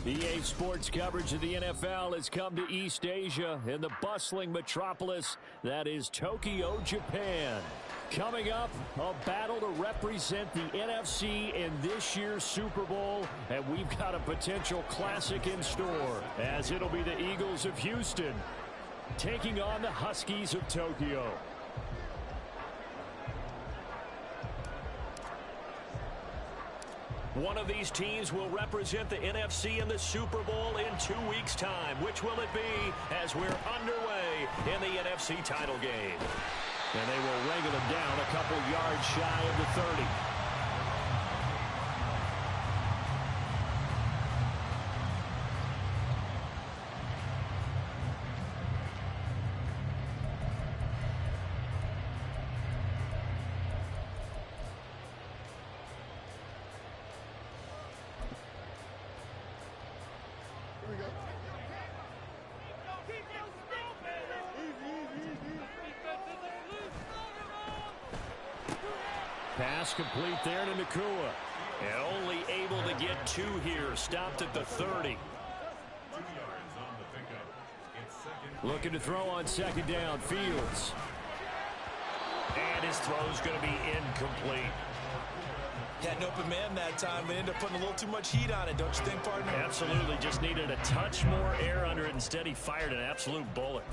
EA Sports coverage of the NFL has come to East Asia in the bustling metropolis that is Tokyo, Japan. Coming up, a battle to represent the NFC in this year's Super Bowl, and we've got a potential classic in store, as it'll be the Eagles of Houston taking on the Huskies of Tokyo. One of these teams will represent the NFC in the Super Bowl in 2 weeks' time. Which will it be as we're underway in the NFC title game? And they will wrangle them down a couple yards shy of the 30. Pass complete there to Nakua. And only able to get 2 here. Stopped at the 30. Looking to throw on second down. Fields. And his throw's going to be incomplete. Had an open man that time. They ended up putting a little too much heat on it, don't you think, partner? Absolutely. Just needed a touch more air under it. Instead, he fired an absolute bullet.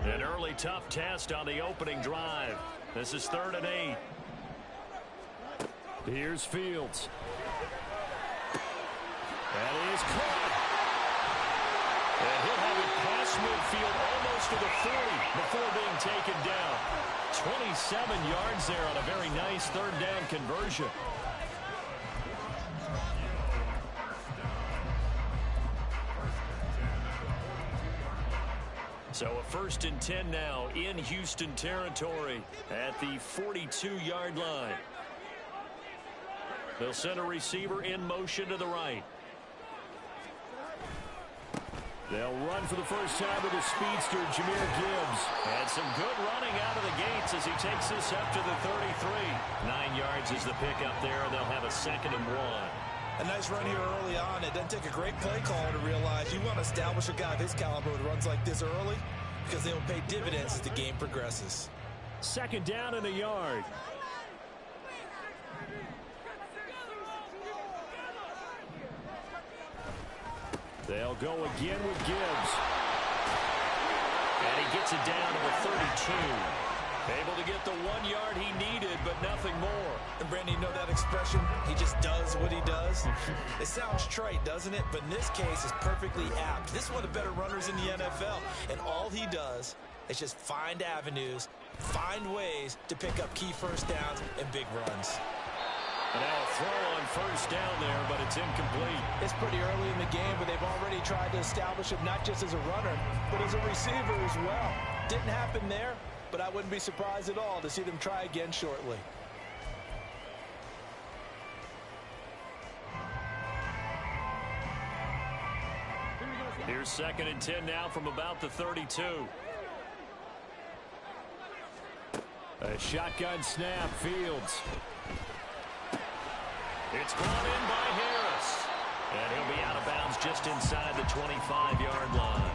An early tough test on the opening drive. This is 3rd and 8. Here's Fields. That is caught. And he'll have it past midfield almost to the 40 before being taken down. 27 yards there on a very nice 3rd down conversion. So a 1st and 10 now in Houston territory at the 42-yard line. They'll send a receiver in motion to the right. They'll run for the first time with the speedster, Jahmyr Gibbs. And some good running out of the gates as he takes this up to the 33. 9 yards is the pickup there, and they'll have a 2nd and 1. A nice run here early on. It doesn't take a great play caller to realize you want to establish a guy of his caliber who runs like this early because they will pay dividends as the game progresses. 2nd down and a yard. They'll go again with Gibbs. And he gets it down to the 32. Able to get the 1 yard he needed, but nothing more. And Brandon, you know that expression? He just does what he does. It sounds trite, doesn't it? But in this case, it's perfectly apt. This is one of the better runners in the NFL. And all he does is just find avenues, find ways to pick up key first downs and big runs. And now a throw on first down there, but it's incomplete. It's pretty early in the game, but they've already tried to establish him not just as a runner, but as a receiver as well. Didn't happen there, but I wouldn't be surprised at all to see them try again shortly. Here's 2nd and 10 now from about the 32. A shotgun snap, Fields. It's brought in by Harris. And he'll be out of bounds just inside the 25-yard line.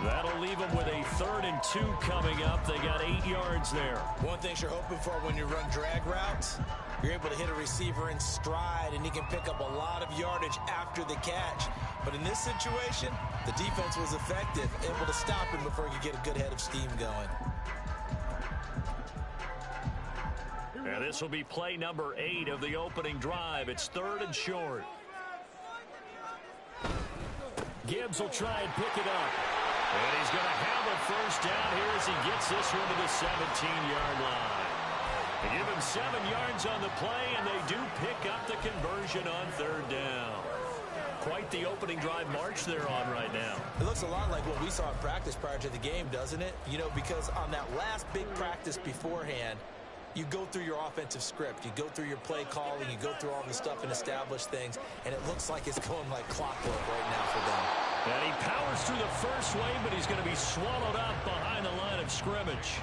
That'll leave them with a 3rd and 2 coming up. They got 8 yards there. One thing you're hoping for when you run drag routes, you're able to hit a receiver in stride, and he can pick up a lot of yardage after the catch. But in this situation, the defense was effective, able to stop him before he could get a good head of steam going. And this will be play number 8 of the opening drive. It's 3rd and short. Gibbs will try and pick it up. And he's going to have a first down here as he gets this one to the 17-yard line. They give him 7 yards on the play, and they do pick up the conversion on 3rd down. quite the opening drive march they're on right now. It looks a lot like what we saw in practice prior to the game, doesn't it? You know, because on that last big practice beforehand, you go through your offensive script. You go through your play calling. You go through all the stuff and establish things. And it looks like it's going like clockwork right now for them. And he powers through the first wave, but he's going to be swallowed up behind the line of scrimmage.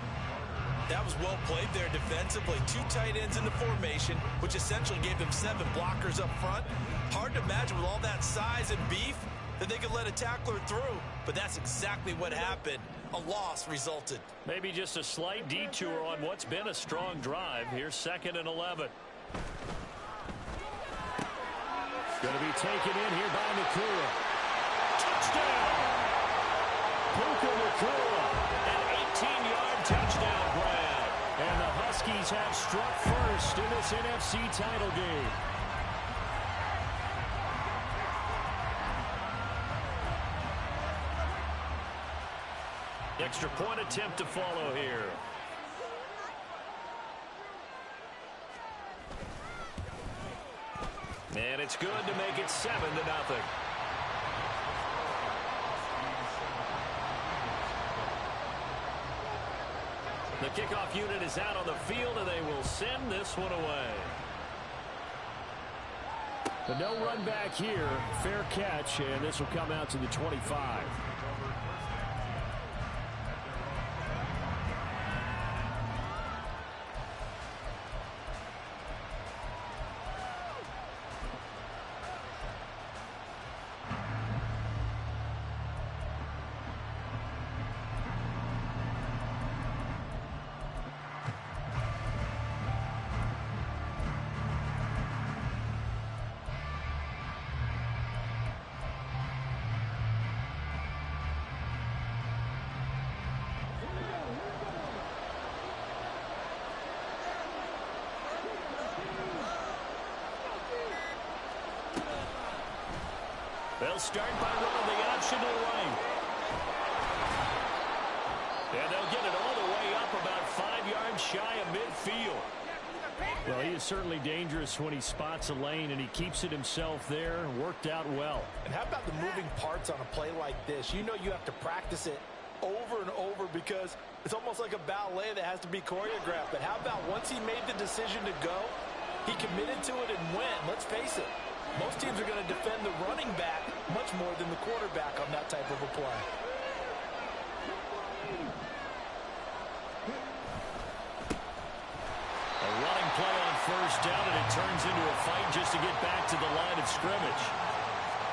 That was well played there defensively. 2 tight ends in the formation, which essentially gave them 7 blockers up front. Hard to imagine with all that size and beef that they could let a tackler through. But that's exactly what happened. A loss resulted. Maybe just a slight detour on what's been a strong drive. Here's 2nd and 11. Going to be taken in here by Nakua. Touchdown! Puka Nakua, an 18-yard touchdown grab. And the Huskies have struck first in this NFC title game. Extra point attempt to follow here. And it's good to make it 7-0. The kickoff unit is out on the field, and they will send this one away. The no run back here, fair catch, and this will come out to the 25. They'll start by running the option to the right. And they'll get it all the way up about 5 yards shy of midfield. Well, he is certainly dangerous when he spots a lane, and he keeps it himself there. Worked out well. And how about the moving parts on a play like this? You know you have to practice it over and over because it's almost like a ballet that has to be choreographed. But how about once he made the decision to go, he committed to it and went. Let's face it. Most teams are going to defend the running back much more than the quarterback on that type of a play. A running play on first down, and it turns into a fight just to get back to the line of scrimmage.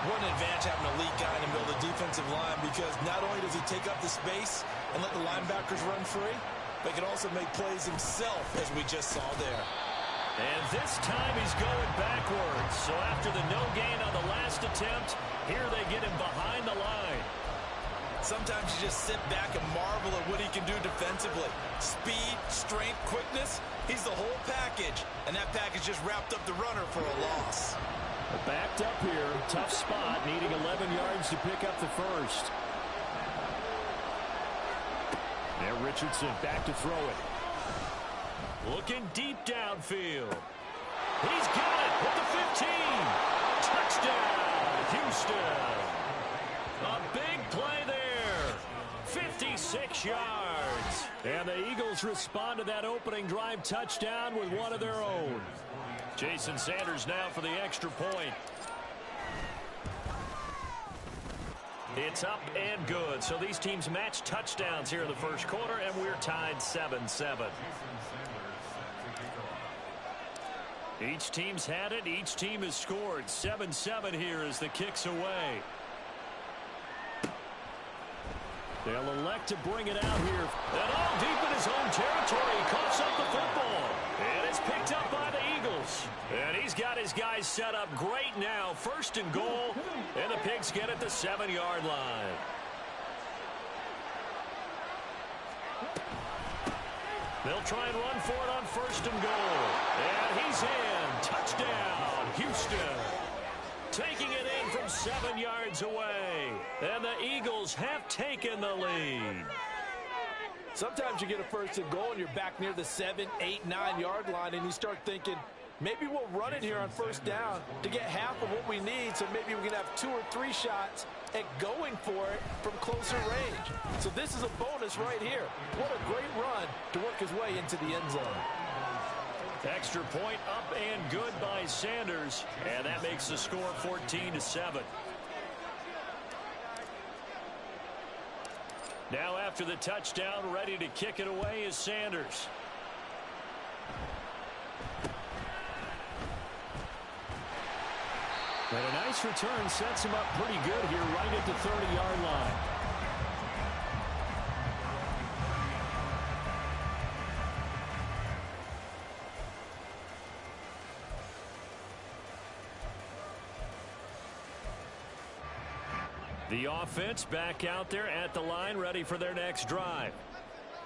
What an advantage having an elite guy in the middle of the defensive line, because not only does he take up the space and let the linebackers run free, but he can also make plays himself, as we just saw there. And this time he's going backwards. So after the no gain on the last attempt, here they get him behind the line. Sometimes you just sit back and marvel at what he can do defensively. Speed, strength, quickness, he's the whole package. And that package just wrapped up the runner for a loss. Backed up here, tough spot, needing 11 yards to pick up the first. Now Richardson back to throw it. Looking deep downfield. He's got it with the 15. Touchdown, Houston. A big play there. 56 yards. And the Eagles respond to that opening drive touchdown with one of their own. Jason Sanders now for the extra point. It's up and good. So these teams match touchdowns here in the first quarter, and we're tied 7-7. Each team's had it. Each team has scored. 7-7 here as the kick's away. They'll elect to bring it out here. And all deep in his own territory. He coughs up the football. And it's picked up by the Eagles. And he's got his guys set up great now. 1st and goal. And the Pigs get at the 7-yard line. They'll try and run for it on 1st and goal. And he's in. Touchdown, Houston. Taking it in from 7 yards away. And the Eagles have taken the lead. Sometimes you get a 1st and goal and you're back near the 7, 8, 9 yard line and you start thinking, Maybe we'll run it here on first down to get half of what we need, so maybe we can have 2 or 3 shots at going for it from closer range. So this is a bonus right here. What a great run to work his way into the end zone. Extra point up and good by Sanders, and that makes the score 14-7. Now after the touchdown, ready to kick it away is Sanders. And a nice return sets him up pretty good here right at the 30-yard line. The offense back out there at the line, ready for their next drive.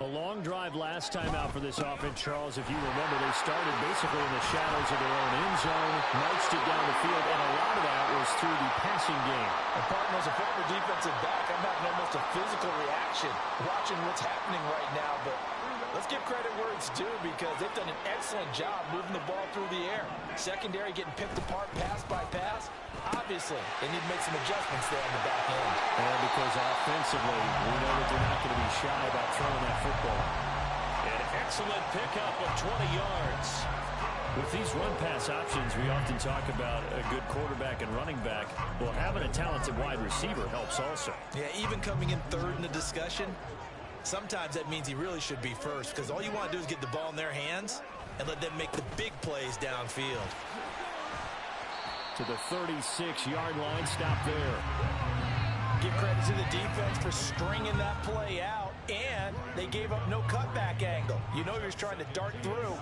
A long drive last time out for this offense, Charles. If you remember, they started basically in the shadows of their own end zone, marched it down the field, and a lot of that was through the passing game. And partner, as a former defensive back, I'm having almost a physical reaction watching what's happening right now. But let's give credit where it's due, because they've done an excellent job moving the ball through the air. Secondary getting picked apart pass by pass. Obviously, they need to make some adjustments there on the back end. And because offensively, we know that they're not going to be shy about throwing that football. An excellent pickup of 20 yards. With these run-pass options, we often talk about a good quarterback and running back. Well, having a talented wide receiver helps also. Yeah, even coming in third in the discussion, sometimes that means he really should be first, because all you want to do is get the ball in their hands and let them make the big plays downfield. To the 36-yard line, stop there. Give credit to the defense for stringing that play out, and they gave up no cutback angle. You know he was trying to dart through.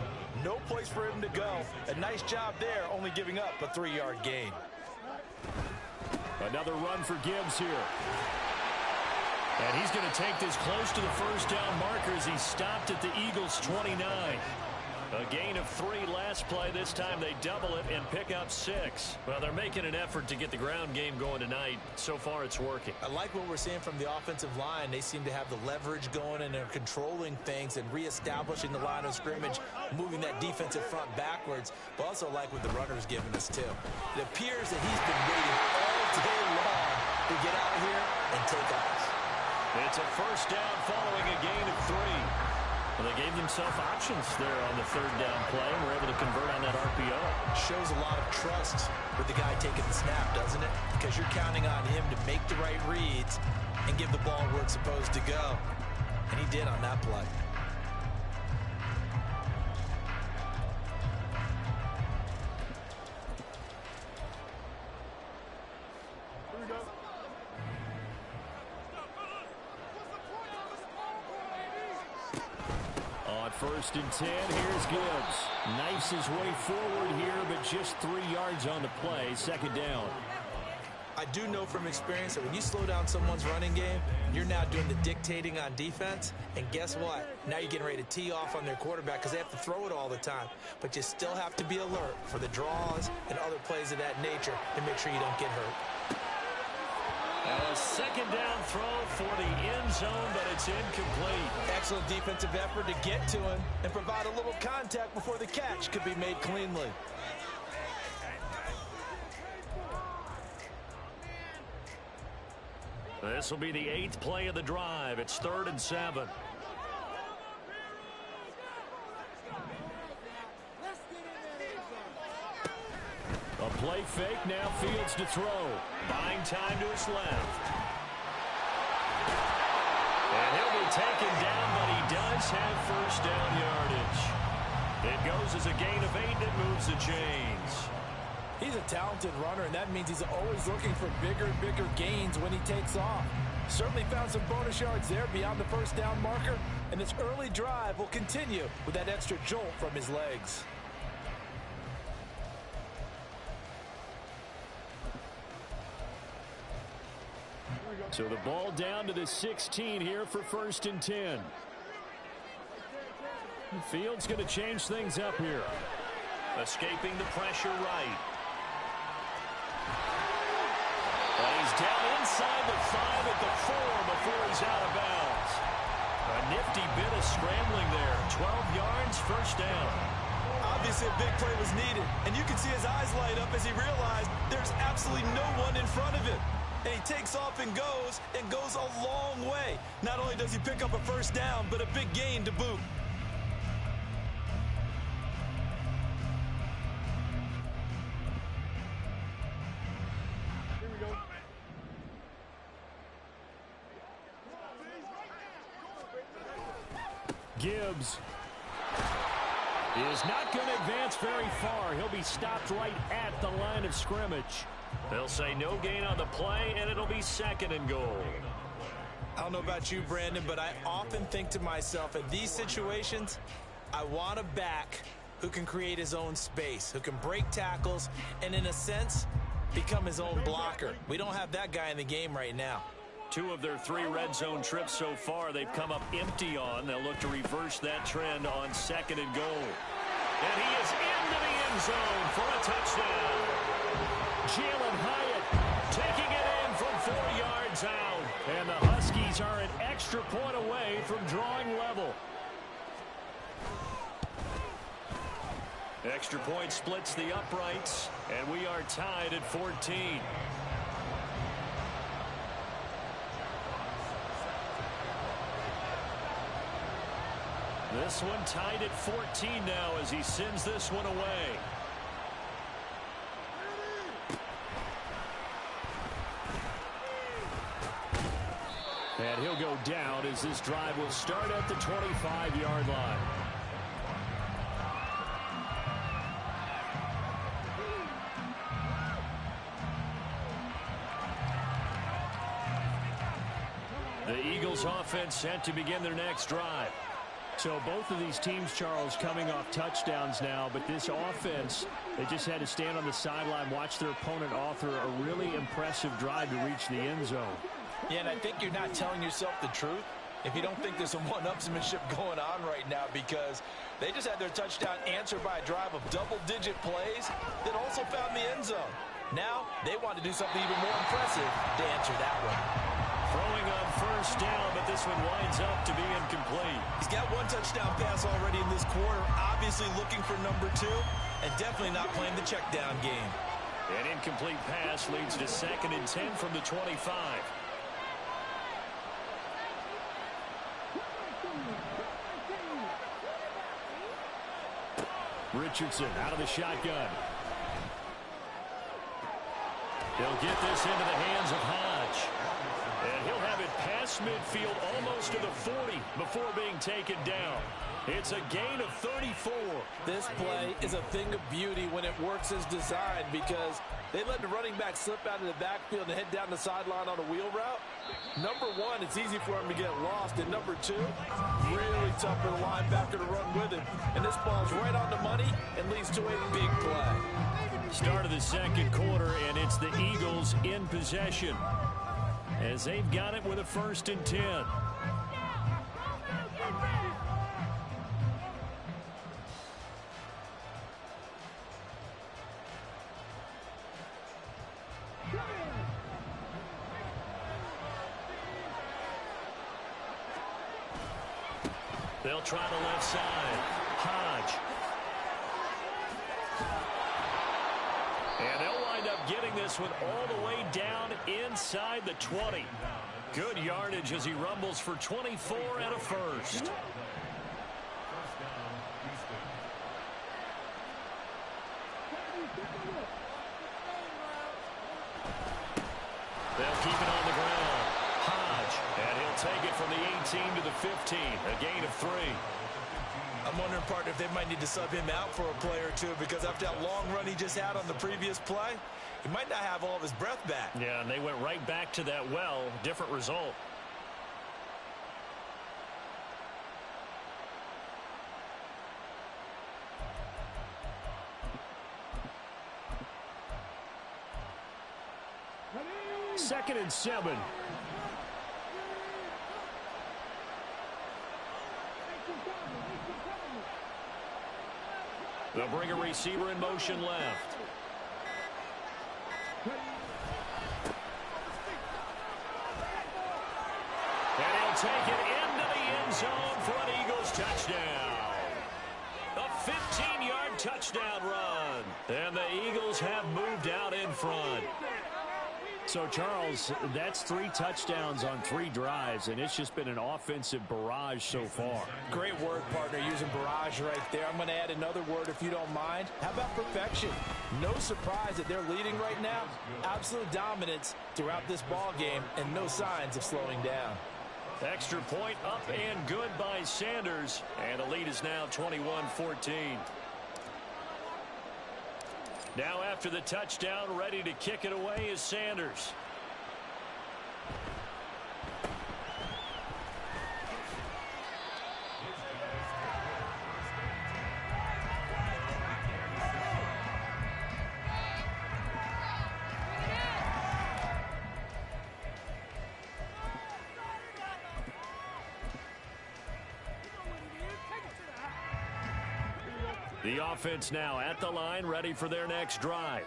No place for him to go. A nice job there, only giving up a 3-yard gain. Another run for Gibbs here. And he's going to take this close to the first down marker as he stopped at the Eagles' 29. A gain of 3 last play. This time they double it and pick up 6. Well, they're making an effort to get the ground game going tonight. So far, it's working. I like what we're seeing from the offensive line. They seem to have the leverage going, and they're controlling things and reestablishing the line of scrimmage, moving that defensive front backwards. But also like what the runner's giving us, too. It appears that he's been waiting all day long to get out of here and take off. It's a first down following a gain of 3. Well, they gave themselves options there on the third down play and were able to convert on that RPO. Shows a lot of trust with the guy taking the snap, doesn't it? Because you're counting on him to make the right reads and give the ball where it's supposed to go. And he did on that play. First and 10, here's Gibbs. Knifes his way forward here, but just 3 yards on the play, second down. I do know from experience that when you slow down someone's running game, you're now doing the dictating on defense. And guess what? Now you're getting ready to tee off on their quarterback because they have to throw it all the time. But you still have to be alert for the draws and other plays of that nature to make sure you don't get hurt. A second down throw for the end zone, but it's incomplete. Excellent defensive effort to get to him and provide a little contact before the catch could be made cleanly. This will be the 8th play of the drive. It's 3rd and 7. A play fake, now Fields to throw. Buying time to his left. And he'll be taken down, but he does have first down yardage. It goes as a gain of 8 that moves the chains. He's a talented runner, and that means he's always looking for bigger and bigger gains when he takes off. Certainly found some bonus yards there beyond the first down marker, and this early drive will continue with that extra jolt from his legs. So the ball down to the 16 here for 1st and 10. Fields going to change things up here. Escaping the pressure right. And he's down inside the 5 at the 4 before he's out of bounds. A nifty bit of scrambling there. 12 yards, first down. Obviously, a big play was needed, and you can see his eyes light up as he realized there's absolutely no one in front of him. And he takes off and goes a long way. Not only does he pick up a first down, but a big gain to boot. Here we go. Gibbs is not going to advance very far. He'll be stopped right at the line of scrimmage. They'll say no gain on the play, and it'll be 2nd and goal. I don't know about you, Brandon, but I often think to myself, in these situations, I want a back who can create his own space, who can break tackles, and in a sense, become his own blocker. We don't have that guy in the game right now. 2 of their 3 red zone trips so far they've come up empty on. They'll look to reverse that trend on 2nd and goal. And he is into the end zone for a touchdown. Jalen Hyatt taking it in from 4 yards out. And the Huskies are an extra point away from drawing level. Extra point splits the uprights, and we are tied at 14. This one tied at 14 now as he sends this one away. And he'll go down as this drive will start at the 25-yard line. The Eagles offense set to begin their next drive. So both of these teams, Charles, coming off touchdowns now, but this offense, they just had to stand on the sideline, watch their opponent author a really impressive drive to reach the end zone. Yeah, and I think you're not telling yourself the truth if you don't think there's some one-upsmanship going on right now, because they just had their touchdown answered by a drive of double-digit plays that also found the end zone. Now they want to do something even more impressive to answer that one. Throwing on first down, but this one winds up to be incomplete. He's got 1 touchdown pass already in this quarter, obviously looking for number 2, and definitely not playing the check down game. An incomplete pass leads to 2nd and 10 from the 25. Richardson out of the shotgun. He'll get this into the hands of Hodge. And he'll have it past midfield almost to the 40 before being taken down. It's a gain of 34. This play is a thing of beauty when it works as designed, because they let the running back slip out of the backfield and head down the sideline on a wheel route. Number 1, it's easy for him to get lost. And number 2, really tough for the linebacker to run with him. And this ball's right on the money and leads to a big play. Start of the 2nd quarter, and it's the Eagles in possession, as they've got it with a 1st and 10. They'll try the left side. Hodge. And they'll wind up getting this one all the way down inside the 20. Good yardage as he rumbles for 24 and a first. They'll keep it on the ground. Hodge, and he'll take it from the 18 to the 15, a gain of 3. I'm wondering, partner, if they might need to sub him out for a play or two, because after that long run he just had on the previous play, he might not have all of his breath back. Yeah, and they went right back to that well. Different result. Second and 7. They'll bring a receiver in motion left. And he'll take it into the end zone for an Eagles touchdown. A 15-yard touchdown run. And the Eagles have moved out in front. So, Charles, that's 3 touchdowns on 3 drives, and it's just been an offensive barrage so far. Great word, partner, using barrage right there. I'm going to add another word if you don't mind. How about perfection? No surprise that they're leading right now. Absolute dominance throughout this ball game and no signs of slowing down. Extra point up and good by Sanders, and the lead is now 21-14. Now after the touchdown, ready to kick it away is Sanders. The offense now at the line, ready for their next drive.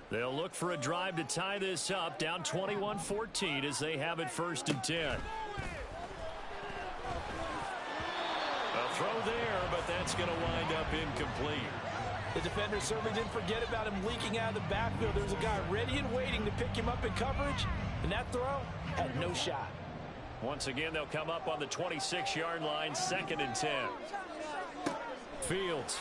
They'll look for a drive to tie this up, down 21-14 as they have it 1st and 10. A throw there, but that's going to wind up incomplete. The defender certainly didn't forget about him leaking out of the backfield. There's a guy ready and waiting to pick him up in coverage, and that throw had no shot. Once again, they'll come up on the 26-yard line, 2nd and 10. Fields.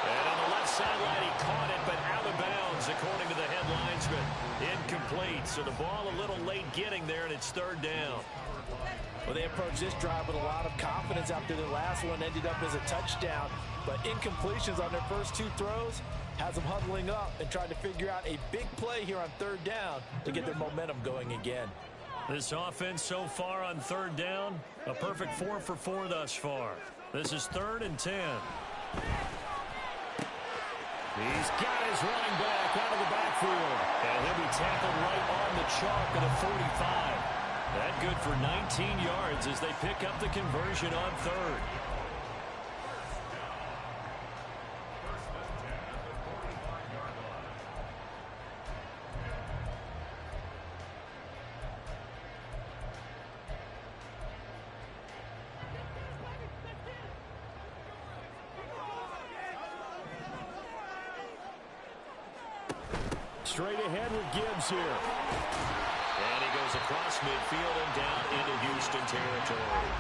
And on the left sideline, he caught it, but out of bounds, according to the head linesman. Incomplete, so the ball a little late getting there, and it's 3rd down. Well, they approached this drive with a lot of confidence after their last one ended up as a touchdown. But incompletions on their first 2 throws has them huddling up and trying to figure out a big play here on 3rd down to get their momentum going again. This offense so far on 3rd down, a perfect 4 for 4 thus far. This is 3rd and 10. He's got his running back out of the backfield. And he'll be tackled right on the chalk at a 45. That good for 19 yards as they pick up the conversion on 3rd. Straight ahead with Gibbs here. And he goes across midfield and down into Houston territory.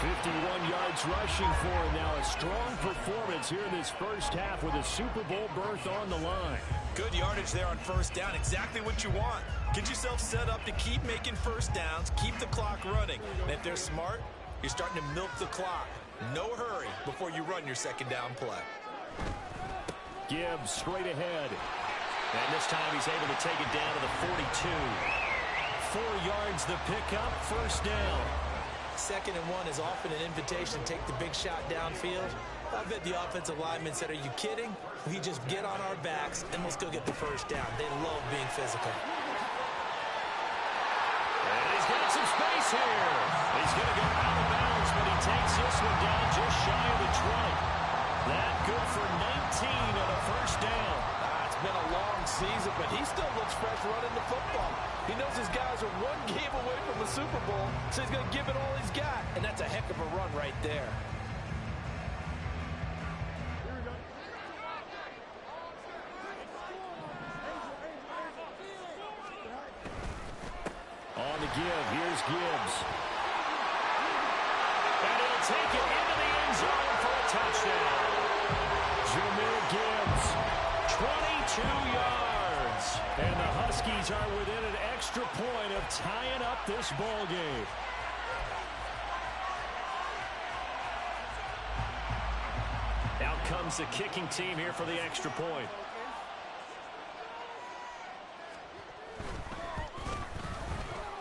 51 yards rushing for him now. A strong performance here in this first half with a Super Bowl berth on the line. Good yardage there on 1st down. Exactly what you want. Get yourself set up to keep making 1st downs. Keep the clock running. And if they're smart, you're starting to milk the clock. No hurry before you run your 2nd down play. Gibbs straight ahead. And this time he's able to take it down to the 42. 4 yards the pickup, 1st down. 2nd and 1 is often an invitation to take the big shot downfield. I bet the offensive lineman said, "Are you kidding? We just get on our backs and let's go get the 1st down." They love being physical. And he's got some space here. He's going to go out of bounds, but he takes this one down just shy of the 20. That good for 19 on a 1st down. It's been a long season, but he still looks fresh running the football. He knows his guys are 1 game away from the Super Bowl, so he's going to give it all he's got, and that's a heck of a run right there. On the give, here's Gibbs. And he'll take it into the end zone for a touchdown. Jameer Gibbs, 22 yards. And the Huskies are within an extra point of tying up this ball game. Out comes the kicking team here for the extra point.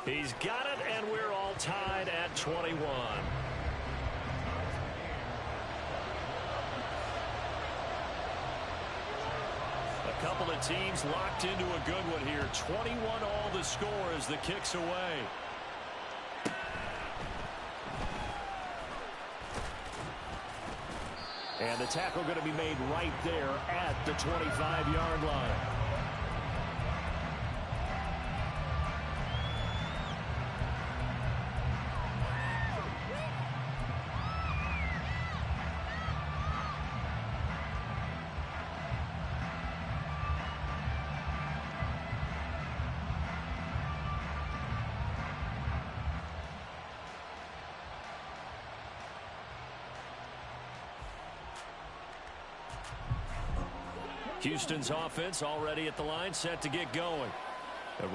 He's got it, and we're all tied at 21. A couple of teams locked into a good one here. 21 all the score as the kick's away. And the tackle going to be made right there at the 25-yard line. Houston's offense already at the line, set to get going.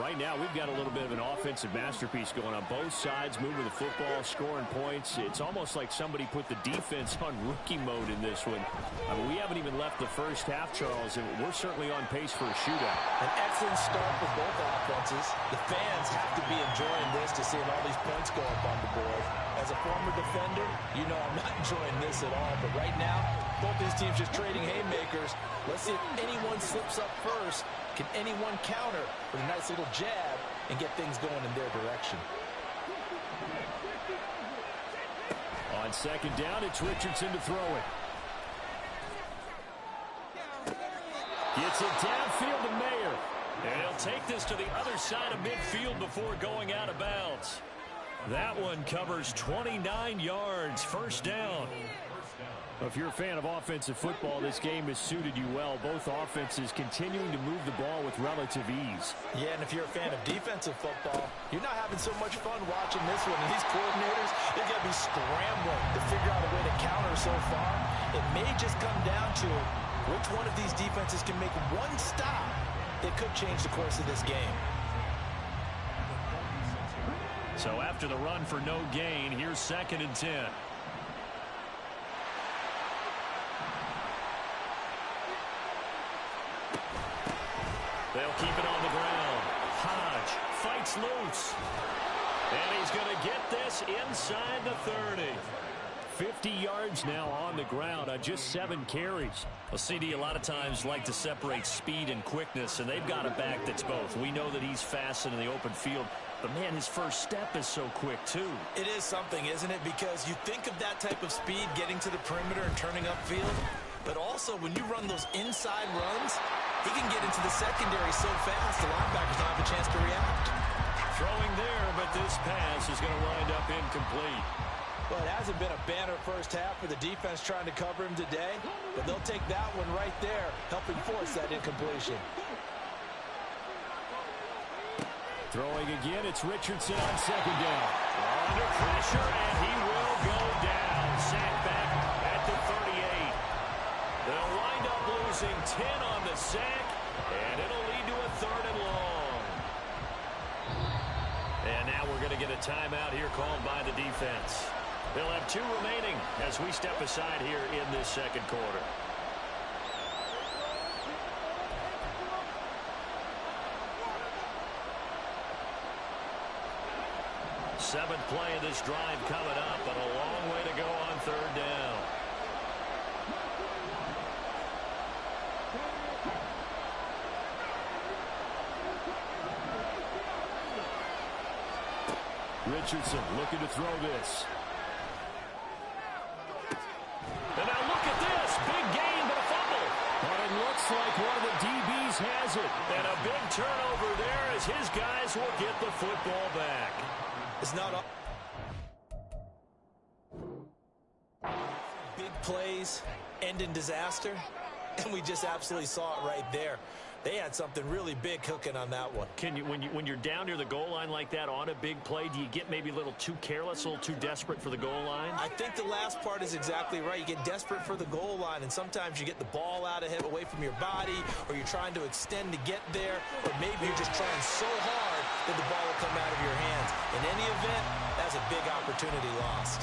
Right now, we've got a little bit of an offensive masterpiece going on both sides, moving the football, scoring points. It's almost like somebody put the defense on rookie mode in this one. I mean, we haven't even left the first half, Charles, and we're certainly on pace for a shootout. An excellent start for both offenses. The fans have to be enjoying this to see all these points go up on the board. As a former defender, you know I'm not enjoying this at all. But right now, both these teams just trading haymakers. Let's see if anyone slips up first. Can anyone counter with a nice little jab and get things going in their direction? On second down, it's Richardson to throw it. Gets it downfield to Mayer. And he'll take this to the other side of midfield before going out of bounds. That one covers 29 yards, first down. If you're a fan of offensive football, this game has suited you well. Both offenses continuing to move the ball with relative ease. Yeah, and if you're a fan of defensive football, you're not having so much fun watching this one. And these coordinators, they're going to be scrambling to figure out a way to counter so far. It may just come down to which one of these defenses can make one stop that could change the course of this game. So after the run for no gain, here's 2nd and 10. They'll keep it on the ground. Hodge fights loose. And he's going to get this inside the 30. 50 yards now on the ground on just 7 carries. Well, CD a lot of times like to separate speed and quickness, and they've got a back that's both. We know that he's fast in the open field, but, man, his first step is so quick, too. It is something, isn't it? Because you think of that type of speed getting to the perimeter and turning upfield, but also when you run those inside runs, he can get into the secondary so fast the linebackers don't have a chance to react. Throwing there, but this pass is going to wind up incomplete. Well, it hasn't been a banner first half for the defense trying to cover him today, but they'll take that one right there, helping force that incompletion. Throwing again, it's Richardson on second down. Under pressure, and he will go down. Sacked back at the 38. They'll wind up losing 10 on the sack, and it'll lead to a 3rd and long. And now we're going to get a timeout here called by the defense. They'll have 2 remaining as we step aside here in this second quarter. Seventh play of this drive coming up, but a long way to go on 3rd down. Richardson looking to throw this. And now look at this. Big gain, but a fumble. But it looks like one of the DBs has it. And a big turnover there as his guys will get the football back. It's not up. Big plays end in disaster, and we just absolutely saw it right there. They had something really big cooking on that one. Can you, when you're down near the goal line like that on a big play, do you get maybe a little too careless, a little too desperate for the goal line? I think the last part is exactly right. You get desperate for the goal line, and sometimes you get the ball out ahead, away from your body, or you're trying to extend to get there, or maybe you're just trying so hard that the ball will come out of your hands. In any event, that's a big opportunity lost.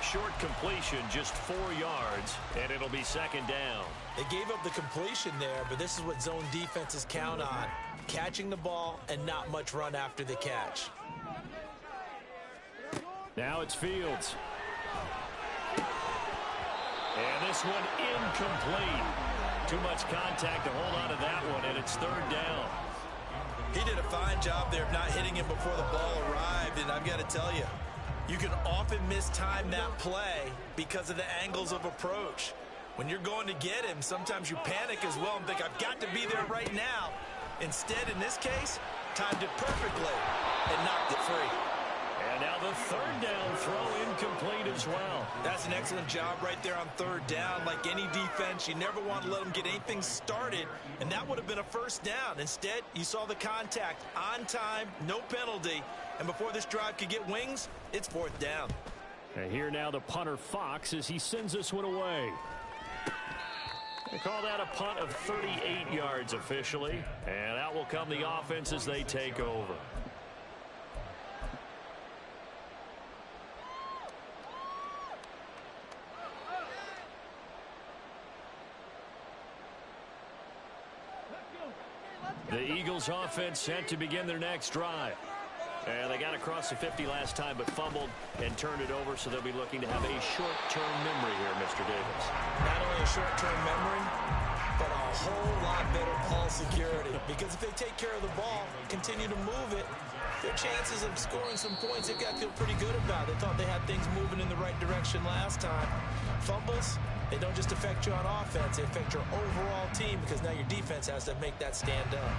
Short completion, just 4 yards, and it'll be 2nd down. They gave up the completion there, but this is what zone defenses count on. Catching the ball and not much run after the catch. Now it's Fields. And this one incomplete. Too much contact to hold on to that one, and it's 3rd down. He did a fine job there of not hitting him before the ball arrived, and I've got to tell you, you can often mistime that play because of the angles of approach. When you're going to get him, sometimes you panic as well and think, I've got to be there right now. Instead, in this case, timed it perfectly and knocked it free. And now the 3rd down throw incomplete as well. That's an excellent job right there on 3rd down. Like any defense, you never want to let them get anything started, and that would have been a 1st down. Instead, you saw the contact on time, no penalty, and before this drive could get wings, it's 4th down. And here now the punter Fox as he sends this one away. They call that a punt of 38 yards officially. And out will come the offense as they take over. The Eagles offense set to begin their next drive. And they got across the 50 last time but fumbled and turned it over, so they'll be looking to have a short-term memory here, Mr. Davis. Not only a short-term memory, but a whole lot better ball security. Because if they take care of the ball, continue to move it, their chances of scoring some points, they've got to feel pretty good about. They thought they had things moving in the right direction last time. Fumbles, they don't just affect you on offense, they affect your overall team because now your defense has to make that stand up.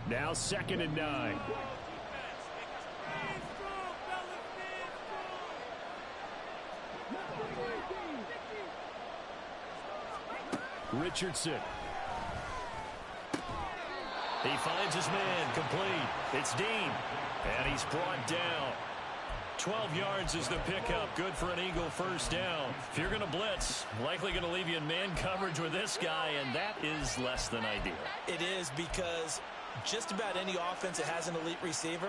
Now 2nd and 9. Richardson. He finds his man, complete. It's Dean, and he's brought down. 12 yards is the pickup. Good for an Eagle first down. If you're going to blitz, likely going to leave you in man coverage with this guy, and that is less than ideal. It is, because just about any offense that has an elite receiver,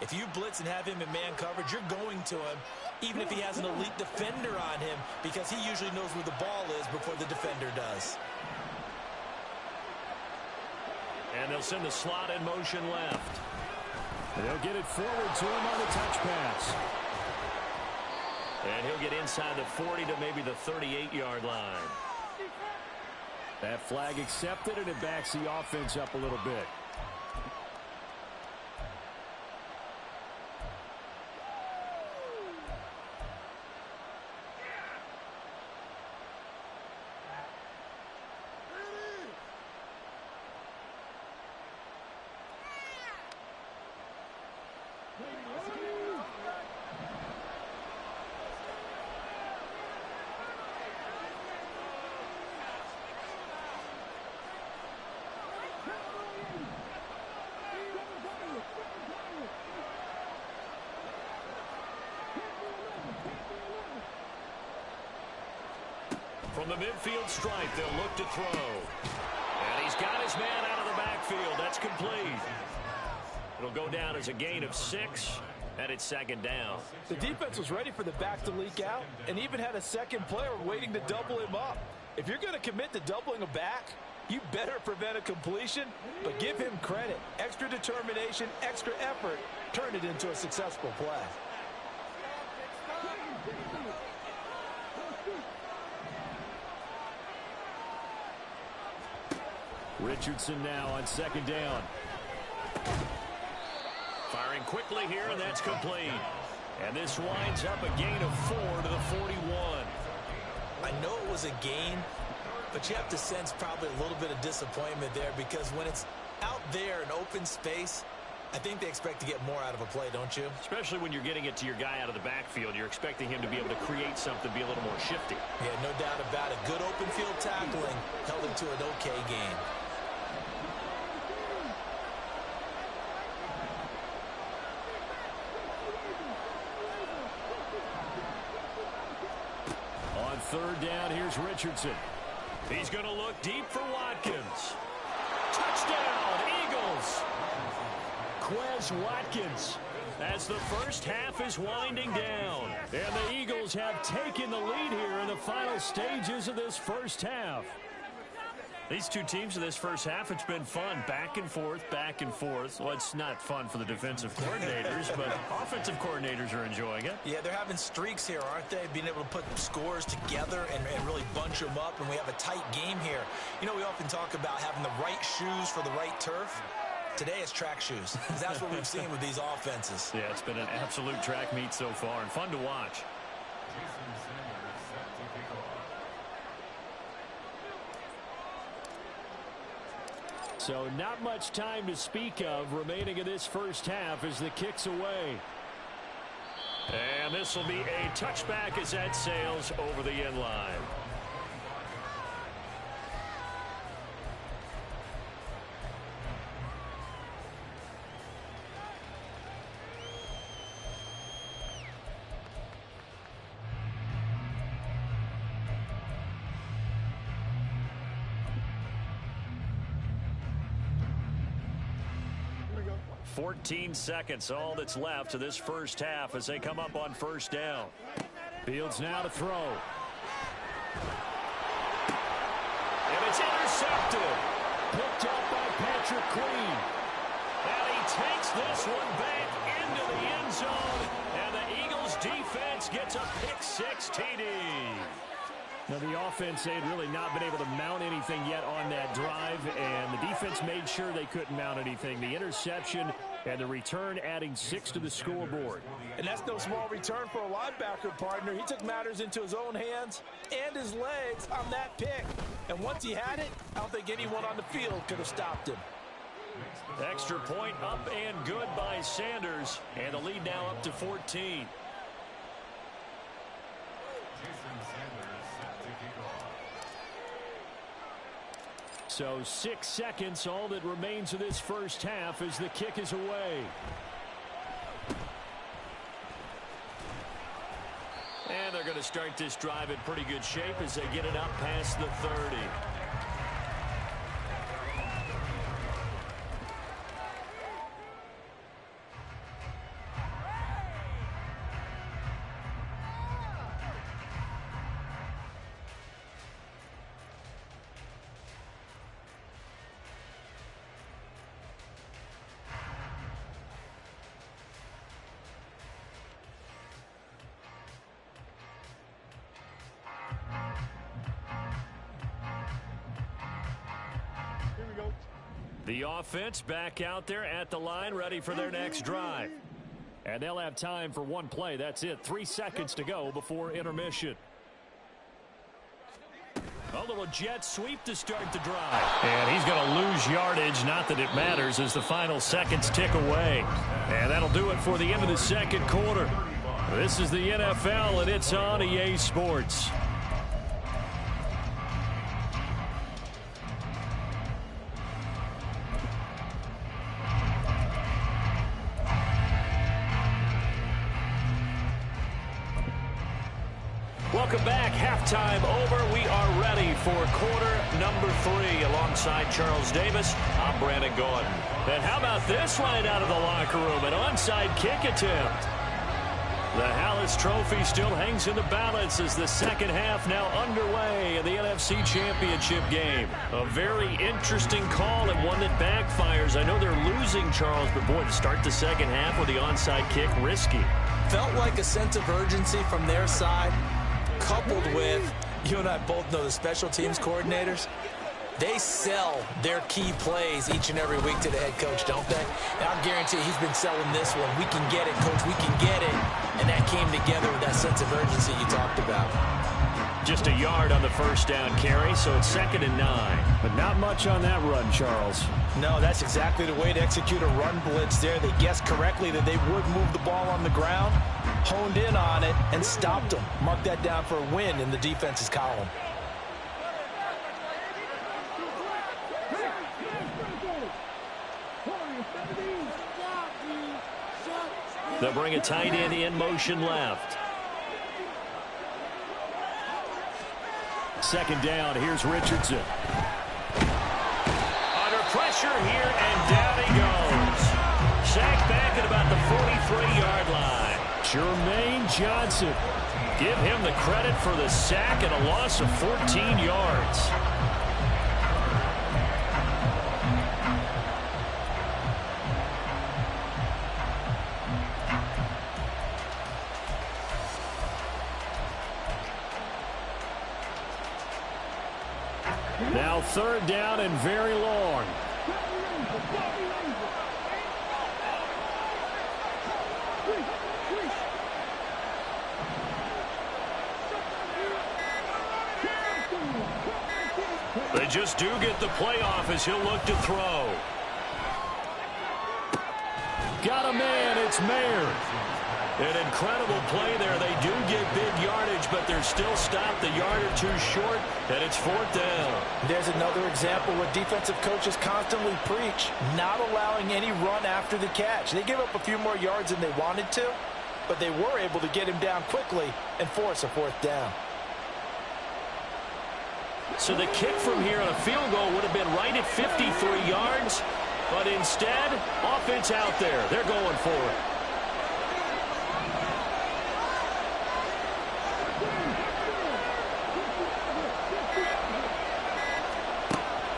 if you blitz and have him in man coverage, you're going to him, even if he has an elite defender on him, because he usually knows where the ball is before the defender does. And they'll send the slot in motion left. They'll get it forward to him on the touch pass. And he'll get inside the 40 to maybe the 38-yard line. That flag accepted, and it backs the offense up a little bit. From the midfield stripe, they'll look to throw. And he's got his man out of the backfield. That's complete. It'll go down as a gain of 6, and it's 2nd down. The defense was ready for the back to leak out and even had a second player waiting to double him up. If you're going to commit to doubling a back, you better prevent a completion, but give him credit. Extra determination, extra effort, turn it into a successful play. Richardson now on 2nd down. Firing quickly here, and that's complete. And this winds up a gain of 4 to the 41. I know it was a gain, but you have to sense probably a little bit of disappointment there, because when it's out there in open space, I think they expect to get more out of a play, don't you? Especially when you're getting it to your guy out of the backfield. You're expecting him to be able to create something, be a little more shifty. Yeah, no doubt about it. Good open field tackling held him to an okay gain. On 3rd down, here's Richardson. He's going to look deep for Watkins. Touchdown, Eagles! Quez Watkins, as the first half is winding down. And the Eagles have taken the lead here in the final stages of this first half. These two teams in this first half, it's been fun. Back and forth, back and forth. Well, it's not fun for the defensive coordinators, but offensive coordinators are enjoying it. Yeah, they're having streaks here, aren't they? Being able to put scores together and really bunch them up, and we have a tight game here. You know, we often talk about having the right shoes for the right turf. Today it's track shoes. That's what we've seen with these offenses. Yeah, it's been an absolute track meet so far and fun to watch. So not much time to speak of remaining in this first half as the kick's away. And this will be a touchback as that sails over the end line. 14 seconds, all that's left to this first half as they come up on first down. Fields now to throw. And it's intercepted. Picked up by Patrick Queen. And he takes this one back into the end zone. And the Eagles defense gets a pick-6 TD. Now, the offense, they had really not been able to mount anything yet on that drive, and the defense made sure they couldn't mount anything. The interception and the return adding 6 to the scoreboard. And that's no small return for a linebacker, partner. He took matters into his own hands and his legs on that pick. And once he had it, I don't think anyone on the field could have stopped him. Extra point up and good by Sanders, and the lead now up to 14. So 6 seconds, all that remains of this first half as the kick is away. And they're going to start this drive in pretty good shape as they get it up past the 30. The offense back out there at the line, ready for their next drive. And they'll have time for one play. That's it. 3 seconds to go before intermission. A little jet sweep to start the drive. And he's going to lose yardage. Not that it matters as the final seconds tick away. And that'll do it for the end of the second quarter. This is the NFL, and it's on EA Sports. Welcome back. Halftime over. We are ready for quarter number 3. Alongside Charles Davis, I'm Brandon Gordon. And how about this right out of the locker room? An onside kick attempt. The Hallis Trophy still hangs in the balance as the second half now underway in the NFC Championship game. A very interesting call and one that backfires. I know they're losing, Charles, but boy, to start the second half with the onside kick, risky. Felt like a sense of urgency from their side, coupled with, you and I both know the special teams coordinators, they sell their key plays each and every week to the head coach, don't they? And I'll guarantee he's been selling this one. We can get it, coach, we can get it. And that came together with that sense of urgency you talked about. Just a yard on the first down carry, so it's 2nd and 9. But not much on that run, Charles. No, that's exactly the way to execute a run blitz there. They guessed correctly that they would move the ball on the ground, honed in on it, and stopped them. Mark that down for a win in the defense's column. They'll bring a tight end in motion left. 2nd down. Here's Richardson. Under pressure here, and down he goes. Sacked back at about the 43-yard line. Jermaine Johnson. Give him the credit for the sack and a loss of 14 yards. Now 3rd down and very long. They just do get the playoff as he'll look to throw. Got a man, it's Mayer. An incredible play there. They do get big yardage, but they're still stopped a yard or two short, and it's 4th down. There's another example where defensive coaches constantly preach, not allowing any run after the catch. They give up a few more yards than they wanted to, but they were able to get him down quickly and force a 4th down. So the kick from here on a field goal would have been right at 53 yards. But instead, offense out there. They're going for it.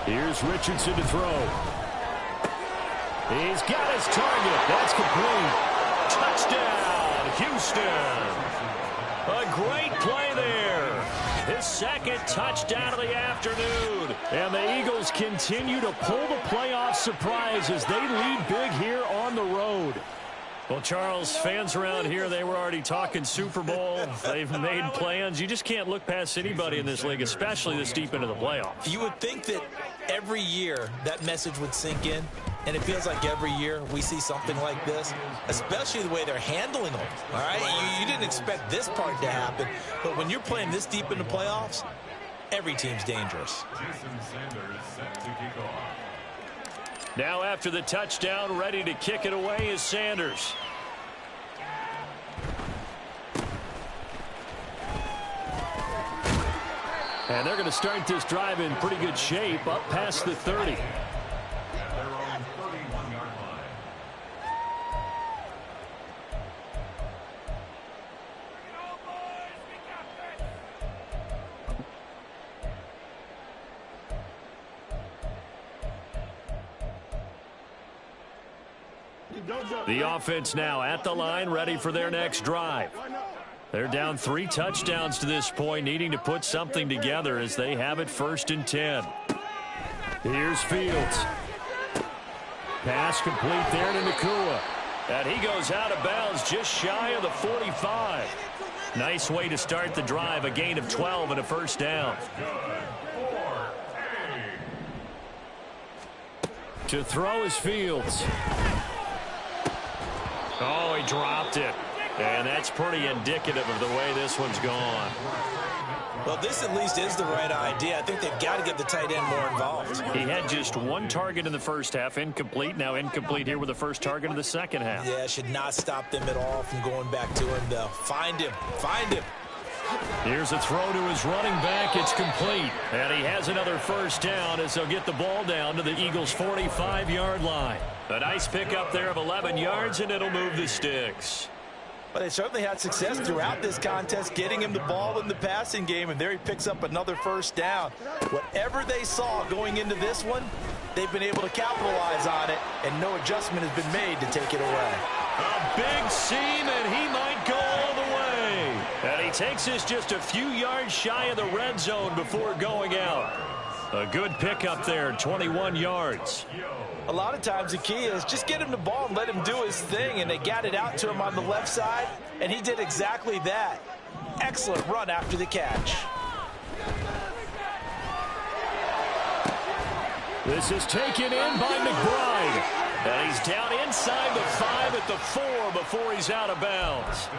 Here's Richardson to throw. He's got his target. That's complete. Touchdown, Houston. A great play there. His second touchdown of the afternoon. And the Eagles continue to pull the playoff surprise as they lead big here on the road. Well, Charles, fans around here, they were already talking Super Bowl. They've made plans. You just can't look past anybody in this league, especially this deep into the playoffs. You would think that every year that message would sink in, and it feels like every year we see something like this, especially the way they're handling them. All right, you didn't expect this part to happen, but when you're playing this deep in the playoffs, every team's dangerous. Now after the touchdown, ready to kick it away is Sanders. And they're going to start this drive in pretty good shape, up past the 30. The offense now at the line, ready for their next drive. They're down 3 touchdowns to this point, needing to put something together as they have it 1st and 10. Here's Fields. Pass complete there to Nakua. And he goes out of bounds just shy of the 45. Nice way to start the drive, a gain of 12 and a 1st down. To throw is Fields. Oh, he dropped it. And that's pretty indicative of the way this one's gone. Well, this at least is the right idea. I think they've got to get the tight end more involved. He had just 1 target in the first half, incomplete. Now incomplete here with the first target of the second half. Yeah, should not stop them at all from going back to him, though. Find him. Find him. Here's a throw to his running back. It's complete. And he has another 1st down as they'll get the ball down to the Eagles' 45-yard line. A nice pickup there of 11 yards, and it'll move the sticks. But they certainly had success throughout this contest, getting him the ball in the passing game, and there he picks up another 1st down. Whatever they saw going into this one, they've been able to capitalize on it, and no adjustment has been made to take it away. A big seam, and he might go all the way. And he takes this just a few yards shy of the red zone before going out. A good pickup there, 21 yards. A lot of times the key is just get him the ball and let him do his thing, and they got it out to him on the left side, and he did exactly that. Excellent run after the catch. This is taken in by McBride. And he's down inside the 5 at the 4 before he's out of bounds.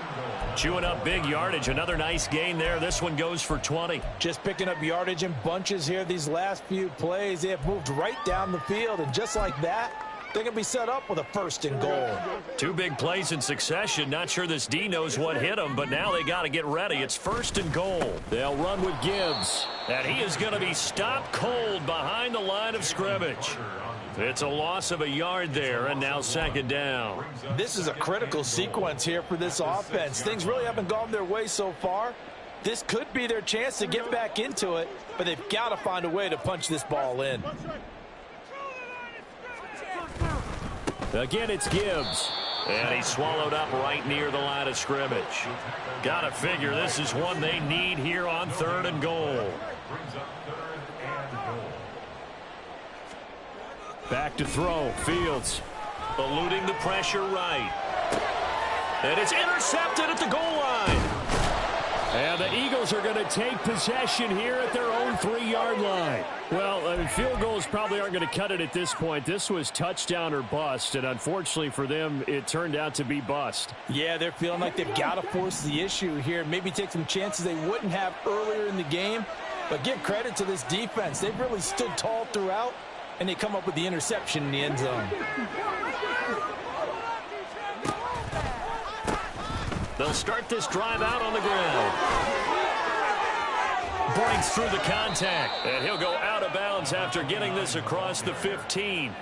Chewing up big yardage. Another nice gain there. This one goes for 20. Just picking up yardage in bunches here these last few plays. They have moved right down the field, and just like that, they're going to be set up with a 1st and goal. 2 big plays in succession. Not sure this D knows what hit him, but now they got to get ready. It's 1st and goal. They'll run with Gibbs. And he is going to be stopped cold behind the line of scrimmage. It's a loss of a yard there, and now 2nd down. This is a critical sequence here for this offense. Things really haven't gone their way so far. This could be their chance to get back into it, but they've got to find a way to punch this ball in. Again, it's Gibbs. And he's swallowed up right near the line of scrimmage. Got to figure this is one they need here on 3rd and goal. Back to throw. Fields eluding the pressure right. And it's intercepted at the goal line. And the Eagles are going to take possession here at their own 3-yard line. Well, field goals probably aren't going to cut it at this point. This was touchdown or bust, and unfortunately for them, it turned out to be bust. Yeah, they're feeling like they've got to force the issue here. Maybe take some chances they wouldn't have earlier in the game. But give credit to this defense. They've really stood tall throughout, and they come up with the interception in the end zone. They'll start this drive out on the ground. breaks through the contact. And he'll go out of bounds after getting this across the 15.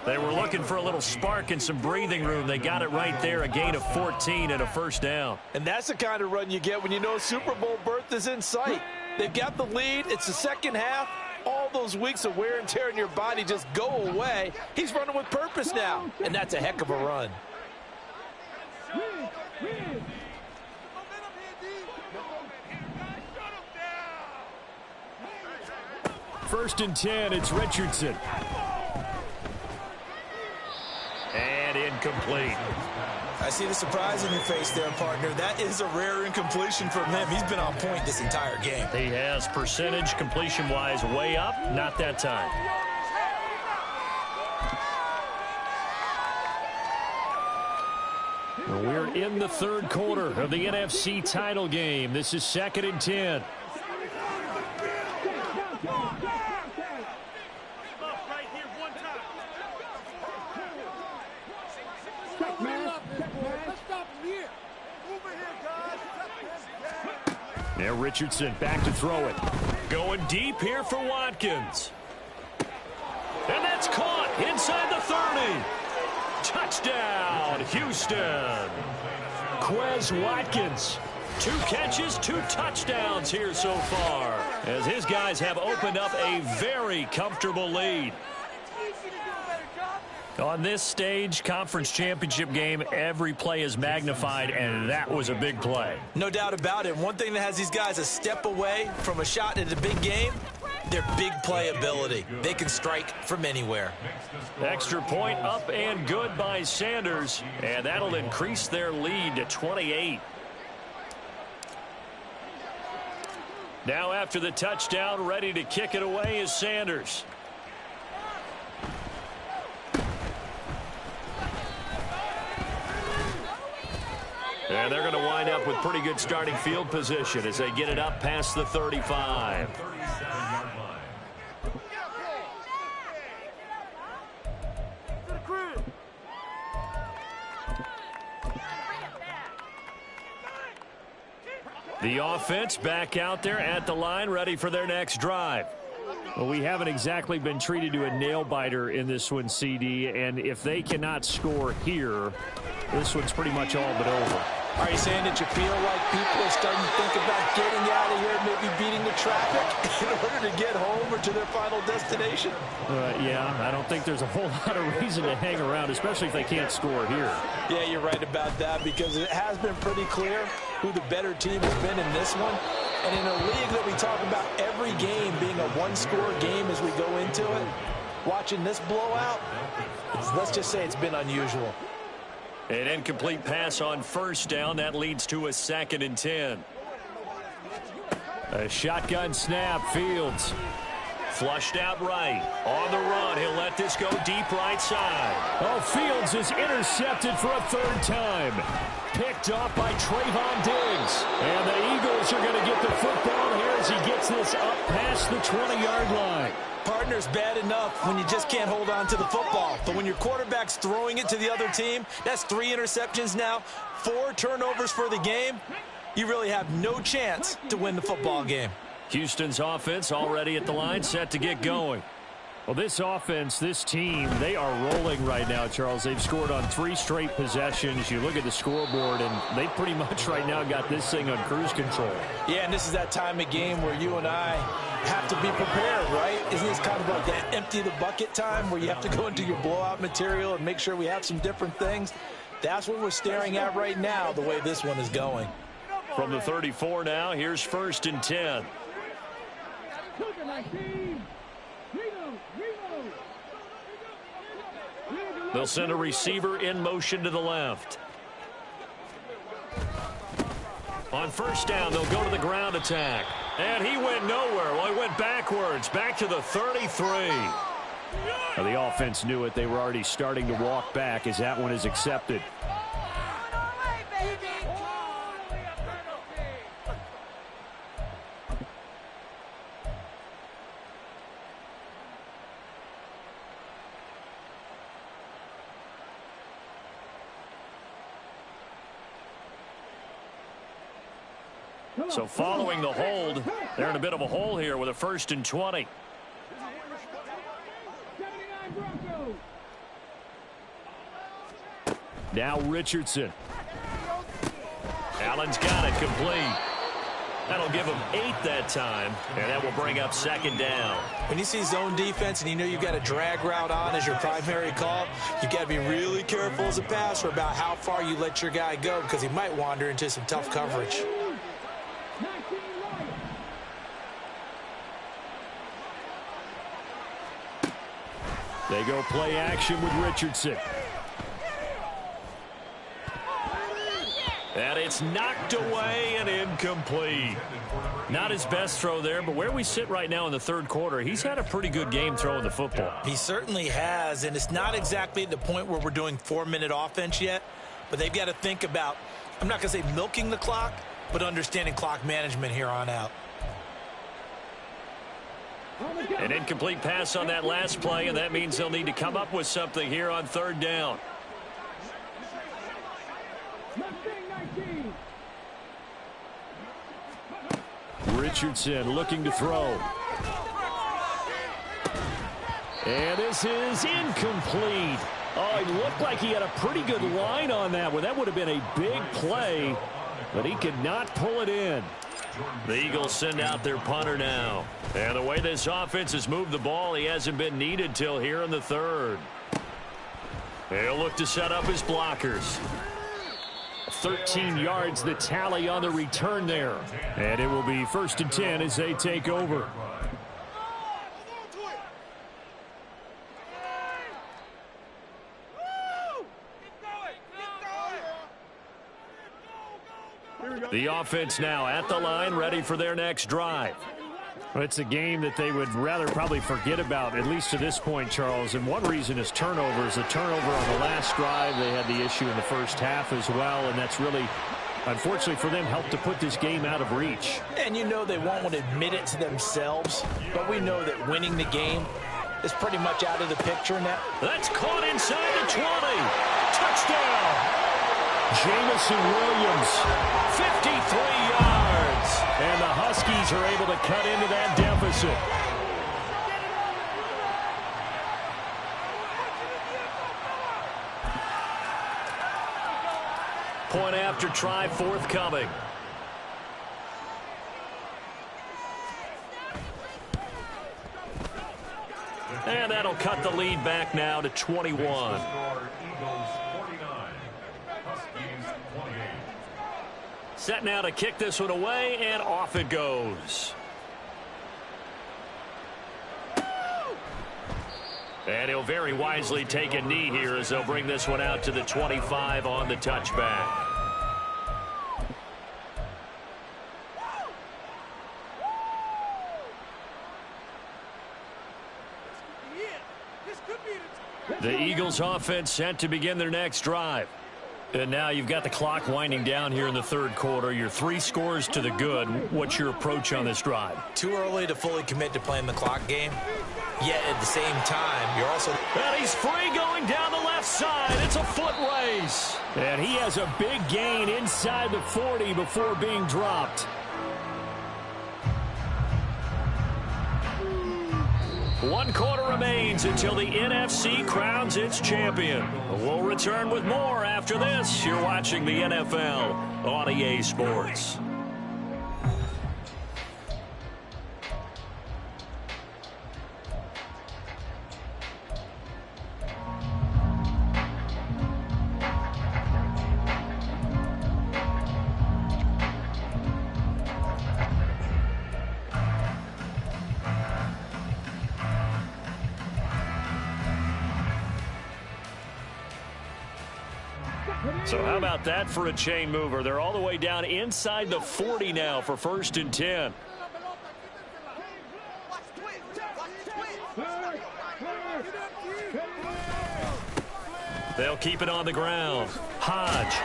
They were looking for a little spark and some breathing room. They got it right there, a gain of 14 and a first down. And that's the kind of run you get when you know Super Bowl berth is in sight. They've got the lead. It's the second half. All those weeks of wear and tear in your body just go away. He's running with purpose now, and that's a heck of a run. First and 10, it's Richardson. And incomplete. I see the surprise in your face there, partner. That is a rare incompletion from him. He's been on point this entire game. He has percentage completion-wise way up. Not that time. We're in the third quarter of the NFC title game. This is 2nd and 10. Now Richardson back to throw it. Going deep here for Watkins. And that's caught inside the 30. Touchdown, Houston. Quez Watkins. 2 catches, 2 touchdowns here so far, as his guys have opened up a very comfortable lead. On this stage, conference championship game, every play is magnified, and that was a big play. No doubt about it. One thing that has these guys a step away from a shot at a big game, their big play ability. They can strike from anywhere. Extra point up and good by Sanders, and that'll increase their lead to 28. Now after the touchdown, ready to kick it away is Sanders. And they're going to wind up with pretty good starting field position as they get it up past the 35. The offense back out there at the line, ready for their next drive. Well, we haven't exactly been treated to a nail-biter in this one, CD, and if they cannot score here, this one's pretty much all but over. Are you saying that you feel like people are starting to think about getting out of here, maybe beating the traffic in order to get home or to their final destination? Yeah, I don't think there's a whole lot of reason to hang around, especially if they can't score here. Yeah, you're right about that, because it has been pretty clear who the better team has been in this one. And in a league that we talk about every game being a one-score game as we go into it, watching this blowout, let's just say it's been unusual. An incomplete pass on first down. That leads to a 2nd and 10. A shotgun snap. Fields flushed out right. On the run. He'll let this go deep right side. Oh, Fields is intercepted for a 3rd time. Picked off by Trayvon Diggs. And the Eagles are going to get the football here as he gets this up past the 20-yard line. Partner's bad enough when you just can't hold on to the football. But when your quarterback's throwing it to the other team, that's 3 interceptions now, 4 turnovers for the game. You really have no chance to win the football game. Houston's offense already at the line, set to get going. Well, this offense, this team, they are rolling right now, Charles. They've scored on 3 straight possessions. You look at the scoreboard, and they pretty much right now got this thing on cruise control. Yeah, and this is that time of game where you and I have to be prepared, right? Isn't this kind of like that empty the bucket time where you have to go into your blowout material and make sure we have some different things? That's what we're staring at right now, the way this one is going. From the 34 now, here's 1st and 10. They'll send a receiver in motion to the left. On first down, they'll go to the ground attack. And he went nowhere. Well, he went backwards, back to the 33. Now, the offense knew it. They were already starting to walk back as that one is accepted. So following the hold, they're in a bit of a hole here with a 1st and 20. Now Richardson. Allen's got it complete. That'll give him 8 that time, and that will bring up 2nd down. When you see zone defense and you know you've got a drag route on as your primary call, you've got to be really careful as a passer about how far you let your guy go because he might wander into some tough coverage. They go play action with Richardson. And it's knocked away and incomplete. Not his best throw there, but where we sit right now in the 3rd quarter, he's had a pretty good game throwing the football. He certainly has, and it's not exactly at the point where we're doing 4-minute offense yet, but they've got to think about, I'm not going to say milking the clock, but understanding clock management here on out. An incomplete pass on that last play, and that means they'll need to come up with something here on 3rd down. Richardson looking to throw. And this is incomplete. Oh, it looked like he had a pretty good line on that one. That would have been a big play, but he could not pull it in. The Eagles send out their punter now. And the way this offense has moved the ball, he hasn't been needed till here in the 3rd. He'll look to set up his blockers. 13 yards the tally on the return there. And it will be 1st and 10 as they take over. The offense now at the line, ready for their next drive. Well, it's a game that they would rather probably forget about, at least to this point, Charles. And one reason is turnovers. The turnover on the last drive, they had the issue in the first half as well, and that's really, unfortunately for them, helped to put this game out of reach. And you know they won't want to admit it to themselves, but we know that winning the game is pretty much out of the picture now. That's caught inside the 20. Touchdown. Jamison Williams, 53 yards. And the Huskies are able to cut into that deficit. Point after try forthcoming. And that'll cut the lead back now to 21. Set now to kick this one away, and off it goes. And he'll very wisely take a knee here as they'll bring this one out to the 25 on the touchback. The Eagles offense set to begin their next drive. And now you've got the clock winding down here in the 3rd quarter. You're 3 scores to the good. What's your approach on this drive? Too early to fully commit to playing the clock game. Yet at the same time, you're also... And he's free going down the left side. It's a foot race. And he has a big gain inside the 40 before being dropped. One quarter remains until the NFC crowns its champion. We'll return with more after this. You're watching the NFL on EA Sports. So how about that for a chain mover? They're all the way down inside the 40 now for 1st and 10. They'll keep it on the ground. Hodge.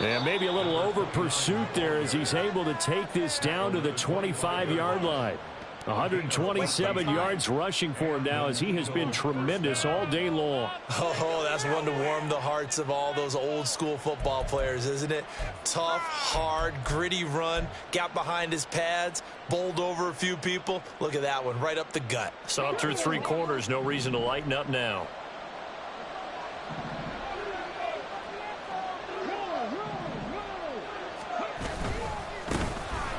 And maybe a little over pursuit there as he's able to take this down to the 25-yard line. 127 yards rushing for him now as he has been tremendous all day long. Oh, that's one to warm the hearts of all those old school football players, isn't it? Tough, hard, gritty run, got behind his pads, bowled over a few people. Look at that one, right up the gut. Saw it through 3 quarters, no reason to lighten up now.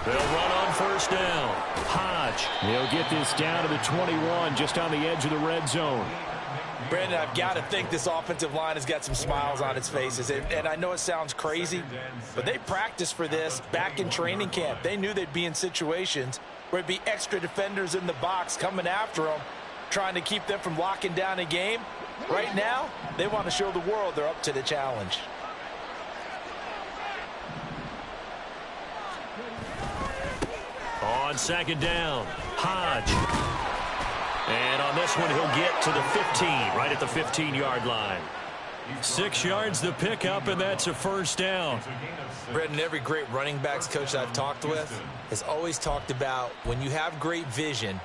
They'll run on first down. Hodge, he'll get this down to the 21, just on the edge of the red zone. Brandon, I've got to think this offensive line has got some smiles on its faces. And I know it sounds crazy, but they practiced for this back in training camp. They knew they'd be in situations where it'd be extra defenders in the box coming after them, trying to keep them from locking down a game. Right now, they want to show the world they're up to the challenge. On second down, Hodge. And on this one, he'll get to the 15, right at the 15-yard line. 6 yards the pickup, and that's a first down. Brendan, every great running backs coach that I've talked with has always talked about when you have great vision,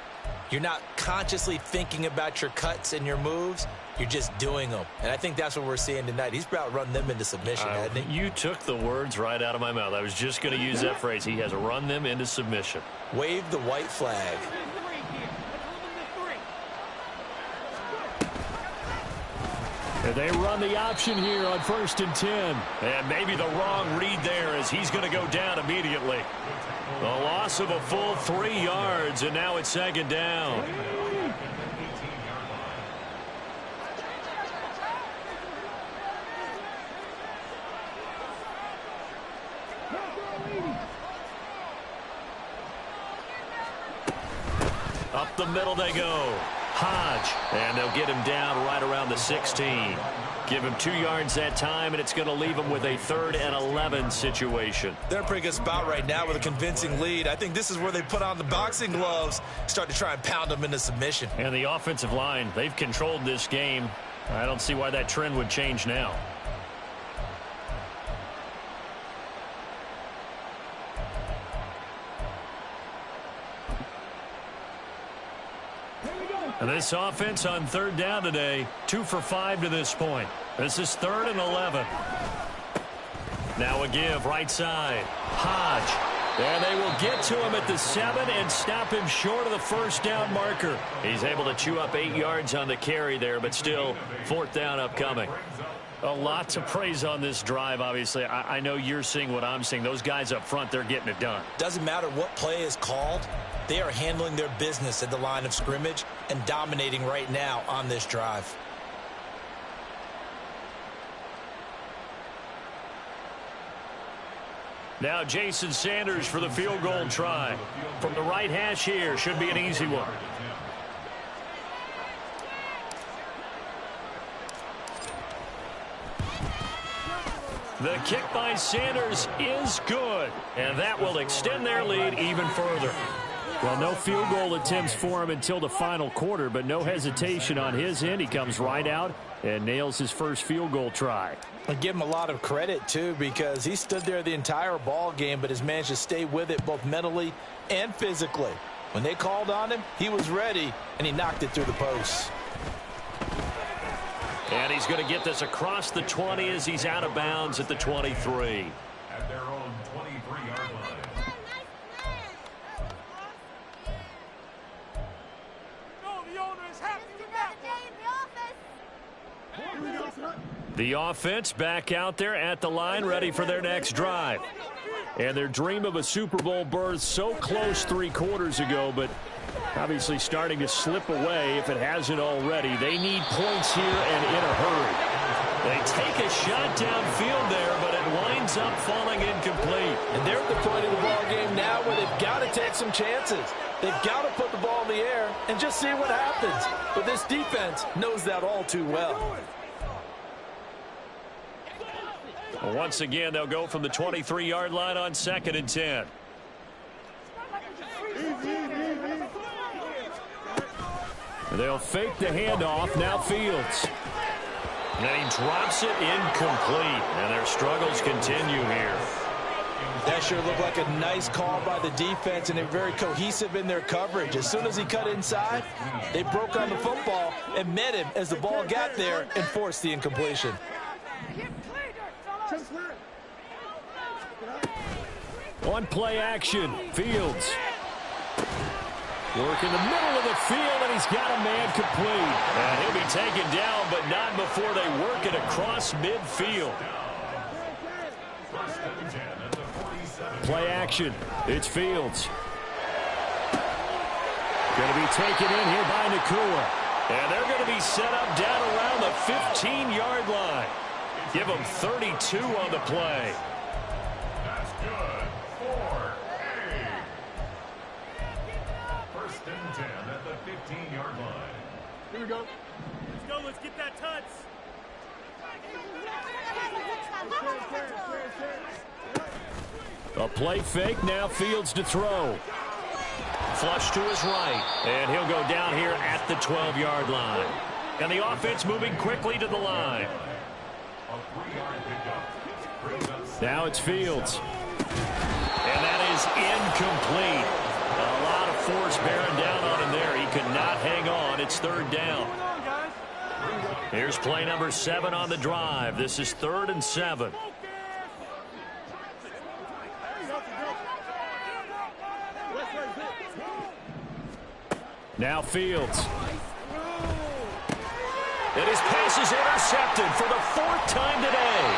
you're not consciously thinking about your cuts and your moves. You're just doing them. And I think that's what we're seeing tonight. He's about run them into submission, hasn't he? You took the words right out of my mouth. I was just going to use that phrase. He has run them into submission. Wave the white flag. And they run the option here on 1st and 10. And maybe the wrong read there as he's going to go down immediately. The loss of a full 3 yards, and now it's second down. Up the middle they go. Hodge, and they'll get him down right around the 16. Give him 2 yards that time, and it's going to leave him with a 3rd and 11 situation. They're in a pretty good spot right now with a convincing lead. I think this is where they put on the boxing gloves, start to try and pound them into submission. And the offensive line, they've controlled this game. I don't see why that trend would change now. And this offense on 3rd down today, 2 for 5 to this point. This is 3rd and 11. Now a give right side. Hodge. And they will get to him at the 7 and stop him short of the first down marker. He's able to chew up 8 yards on the carry there, but still 4th down upcoming. A lot to praise on this drive, obviously. I know you're seeing what I'm seeing. Those guys up front, they're getting it done. Doesn't matter what play is called. They are handling their business at the line of scrimmage and dominating right now on this drive. Now Jason Sanders for the field goal try. From the right hash here, should be an easy one. The kick by Sanders is good, and that will extend their lead even further. Well, no field goal attempts for him until the final quarter, but no hesitation on his end. He comes right out and nails his first field goal try. I give him a lot of credit, too, because he stood there the entire ball game, but has managed to stay with it both mentally and physically. When they called on him, he was ready, and he knocked it through the posts. And he's going to get this across the 20 as he's out of bounds at the 23. At their own 23-yard line. The offense back out there at the line, ready for their next drive. And their dream of a Super Bowl berth so close 3 quarters ago, but obviously starting to slip away if it hasn't already. They need points here and in a hurry. They take a shot downfield there, but it winds up falling incomplete. And they're at the point of the ball game now where they've got to take some chances. They've got to put the ball in the air and just see what happens. But this defense knows that all too well. Once again, they'll go from the 23-yard line on 2nd and 10. They'll fake the handoff. Now Fields. And then he drops it incomplete. And their struggles continue here. That sure looked like a nice call by the defense, and they're very cohesive in their coverage. As soon as he cut inside, they broke on the football and met him as the ball got there and forced the incompletion. On play action, Fields. Work in the middle of the field, and he's got a man complete. And he'll be taken down, but not before they work it across midfield. Play action. It's Fields. Going to be taken in here by Nakua. And they're going to be set up down around the 15-yard line. Give them 32 on the play. That's good. 4-8. First and 10 at the 15-yard line. Here we go. Let's go. Let's get that touch. A play fake, now Fields to throw. Flush to his right, and he'll go down here at the 12-yard line. And the offense moving quickly to the line. Now it's Fields. And that is incomplete. A lot of force bearing down on him there. He could not hang on. It's third down. Here's play number 7 on the drive. This is 3rd and 7. Now Fields. And his pass is intercepted for the 4th time today.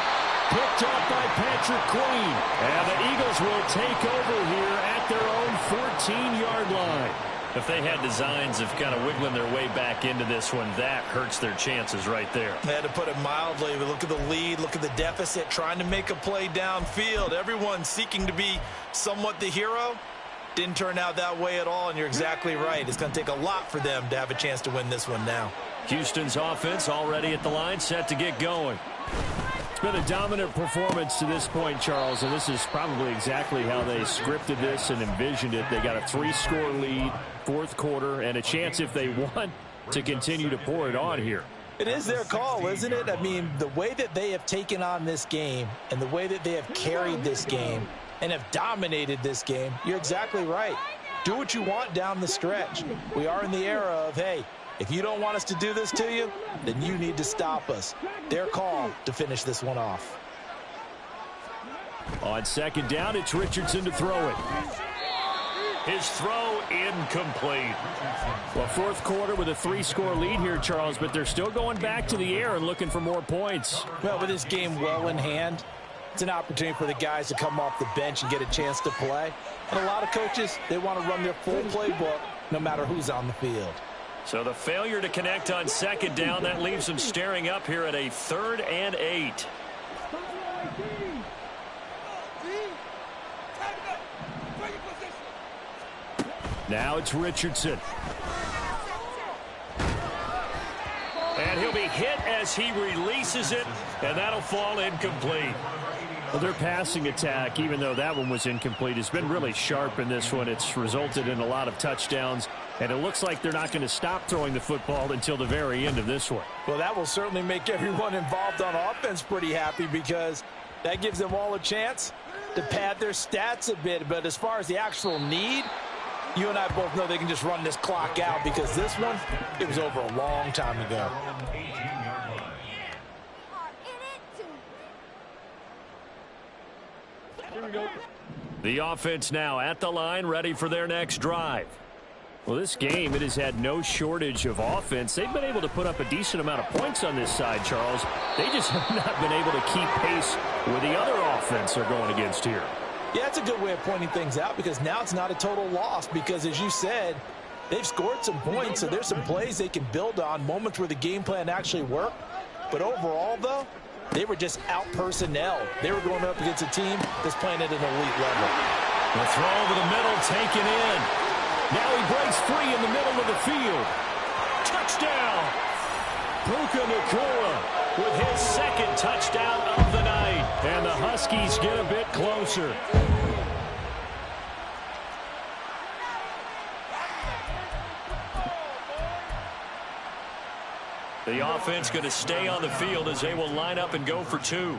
Picked off by Patrick Queen. And the Eagles will take over here at their own 14-yard line. If they had designs of kind of wiggling their way back into this one, that hurts their chances right there. They had to put it mildly. But look at the lead. Look at the deficit. Trying to make a play downfield. Everyone seeking to be somewhat the hero. Didn't turn out that way at all, and you're exactly right. It's going to take a lot for them to have a chance to win this one now. Houston's offense already at the line, set to get going. It's been a dominant performance to this point, Charles, and this is probably exactly how they scripted this and envisioned it. They got a 3-score lead, 4th quarter, and a chance, if they want, to continue to pour it on here. It is their call, isn't it? I mean, the way that they have taken on this game and the way that they have carried this game and have dominated this game, you're exactly right. Do what you want down the stretch. We are in the era of, hey, if you don't want us to do this to you, then you need to stop us. Their call to finish this one off. On 2nd down, it's Richardson to throw it. His throw incomplete. Well, 4th quarter with a 3-score lead here, Charles, but they're still going back to the air and looking for more points. Well, with this game well in hand, it's an opportunity for the guys to come off the bench and get a chance to play. And a lot of coaches, they want to run their full playbook no matter who's on the field. So the failure to connect on 2nd down, that leaves them staring up here at a 3rd and 8. Now it's Richardson. And he'll be hit as he releases it, and that'll fall incomplete. Well, their passing attack, even though that one was incomplete, has been really sharp in this one. It's resulted in a lot of touchdowns, and it looks like they're not going to stop throwing the football until the very end of this one. Well, that will certainly make everyone involved on offense pretty happy because that gives them all a chance to pad their stats a bit. But as far as the actual need, you and I both know they can just run this clock out because this one, it was over a long time ago. The offense now at the line, ready for their next drive. Well, this game, it has had no shortage of offense. They've been able to put up a decent amount of points on this side, Charles. They just have not been able to keep pace with the other offense they're going against here. Yeah, it's a good way of pointing things out because now it's not a total loss because, as you said, they've scored some points, so there's some plays they can build on, moments where the game plan actually worked. But overall, though, they were just out-personnel. They were going up against a team that's playing at an elite level. The throw over the middle, taken in. Now he breaks free in the middle of the field. Touchdown! Puka Nakua with his 2nd touchdown of the night. And the Huskies get a bit closer. The offense going to stay on the field as they will line up and go for 2.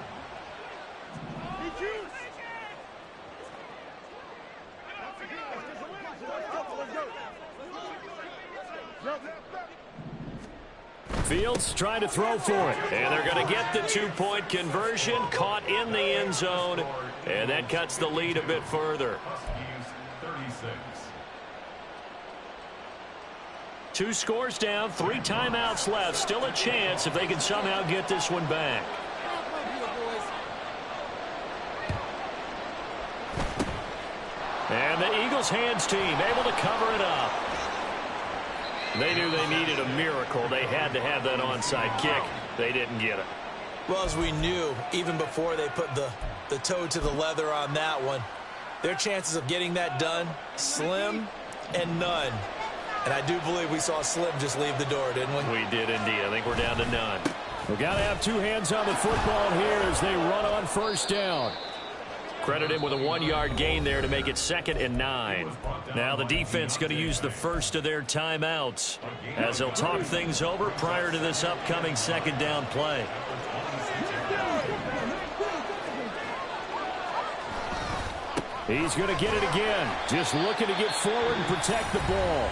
Fields trying to throw for it. And they're going to get the two-point conversion, caught in the end zone, and that cuts the lead a bit further. 2 scores down, 3 timeouts left. Still a chance if they can somehow get this one back. And the Eagles hands team able to cover it up. They knew they needed a miracle. They had to have that onside kick. They didn't get it. Well, as we knew, even before they put the toe to the leather on that one, their chances of getting that done, slim and none. And I do believe we saw Slim just leave the door, didn't we? We did indeed. I think we're down to none. We've got to have 2 hands on the football here as they run on first down. Credit him with a 1-yard gain there to make it 2nd and 9. Now the defense going to use the first of their timeouts as they'll talk things over prior to this upcoming 2nd down play. He's going to get it again. Just looking to get forward and protect the ball.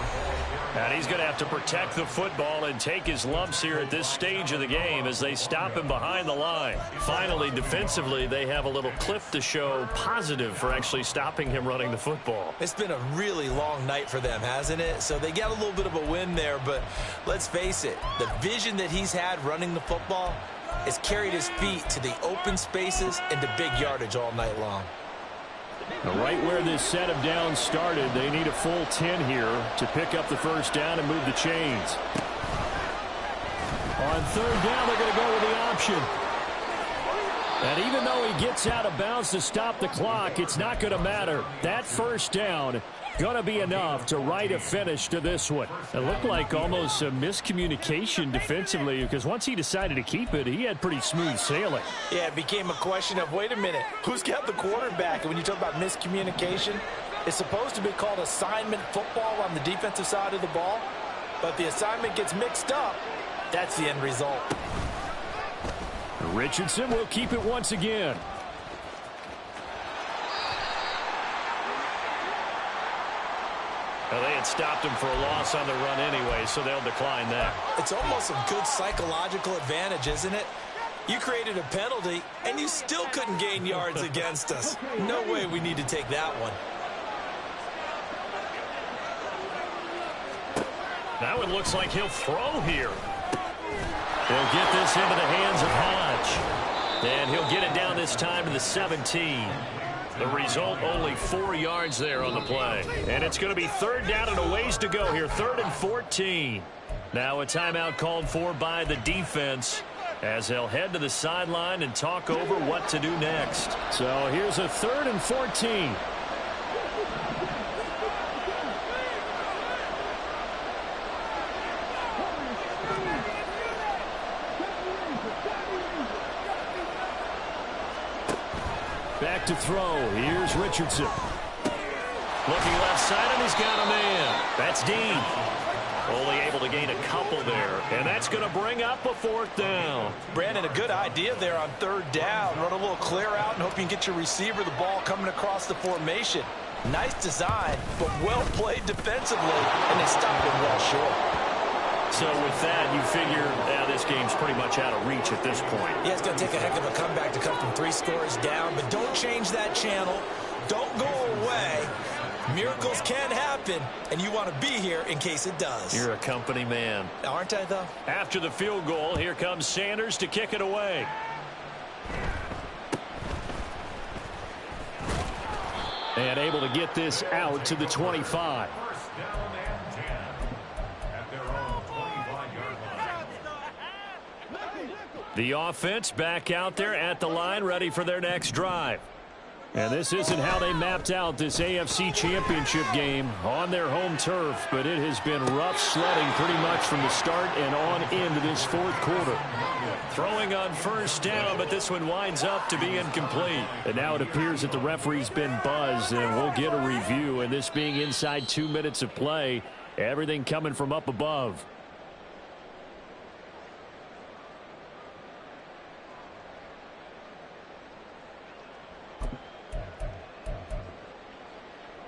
And he's going to have to protect the football and take his lumps here at this stage of the game as they stop him behind the line. Finally, defensively, they have a little clip to show positive for actually stopping him running the football. It's been a really long night for them, hasn't it? So they got a little bit of a win there, but let's face it, the vision that he's had running the football has carried his feet to the open spaces and to big yardage all night long. Right where this set of downs started, they need a full 10 here to pick up the first down and move the chains. On 3rd down, they're going to go with the option. And even though he gets out of bounds to stop the clock, it's not going to matter. That first down going to be enough to write a finish to this one. It looked like almost a miscommunication defensively because once he decided to keep it, he had pretty smooth sailing. Yeah, it became a question of, wait a minute, who's got the quarterback? And when you talk about miscommunication, it's supposed to be called assignment football on the defensive side of the ball. But the assignment gets mixed up. That's the end result. Richardson will keep it once again. Well, they had stopped him for a loss on the run anyway, so they'll decline that. It's almost a good psychological advantage, isn't it? You created a penalty, and you still couldn't gain yards against us. No way we need to take that one. Now it looks like he'll throw here. They'll get this into the hands of Hodge. And he'll get it down this time to the 17. The result, only 4 yards there on the play. And it's going to be 3rd down and a ways to go here. 3rd and 14. Now a timeout called for by the defense as they'll head to the sideline and talk over what to do next. So here's a 3rd and 14. Back to throw. Here's Richardson. Looking left side, and he's got a man. That's Dean. Only able to gain a couple there, and that's going to bring up a 4th down. Brandon, a good idea there on 3rd down. Run a little clear out and hope you can get your receiver the ball coming across the formation. Nice design, but well played defensively, and they stopped him well short. So with that, you figure this game's pretty much out of reach at this point. Yeah, it's going to take a heck of a comeback to come from 3 scores down, but don't change that channel. Don't go away. Miracles can happen, and you want to be here in case it does. You're a company man. Aren't I, though? After the field goal, here comes Sanders to kick it away. And able to get this out to the 25. The offense back out there at the line, ready for their next drive. And this isn't how they mapped out this AFC Championship game on their home turf, but it has been rough sledding pretty much from the start and on into this 4th quarter. Throwing on 1st down, but this one winds up to be incomplete. And now it appears that the referee's been buzzed, and we'll get a review. And this being inside 2 minutes of play, everything coming from up above.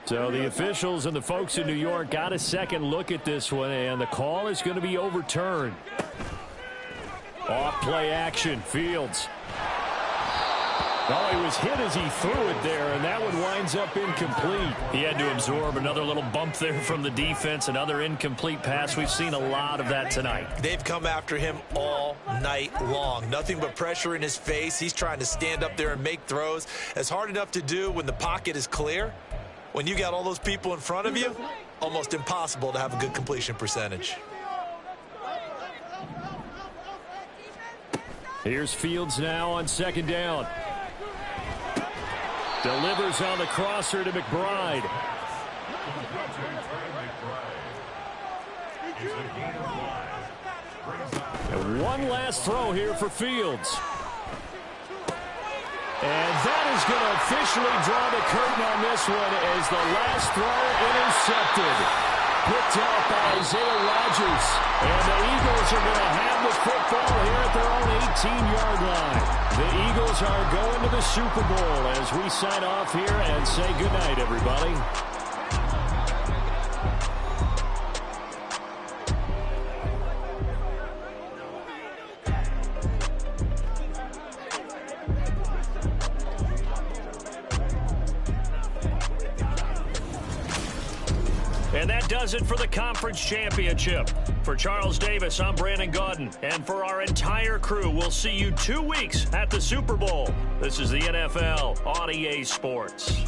So the officials and the folks in New York got a second look at this one, and the call is going to be overturned. Off play action, Fields. Oh, he was hit as he threw it there, and that one winds up incomplete. He had to absorb another little bump there from the defense, another incomplete pass. We've seen a lot of that tonight. They've come after him all night long. Nothing but pressure in his face. He's trying to stand up there and make throws. It's hard enough to do when the pocket is clear. When you got all those people in front of you, almost impossible to have a good completion percentage. Here's Fields now on second down. Delivers on the crosser to McBride. And one last throw here for Fields. And that is going to officially draw the curtain on this one as the last throw intercepted. Picked up by Isaiah Rodgers. And the Eagles are going to have the football here at their own 18-yard line. The Eagles are going to the Super Bowl as we sign off here and say goodnight, everybody. And that does it for the conference championship. For Charles Davis, I'm Brandon Gaudin. And for our entire crew, we'll see you 2 weeks at the Super Bowl. This is the NFL on EA Sports.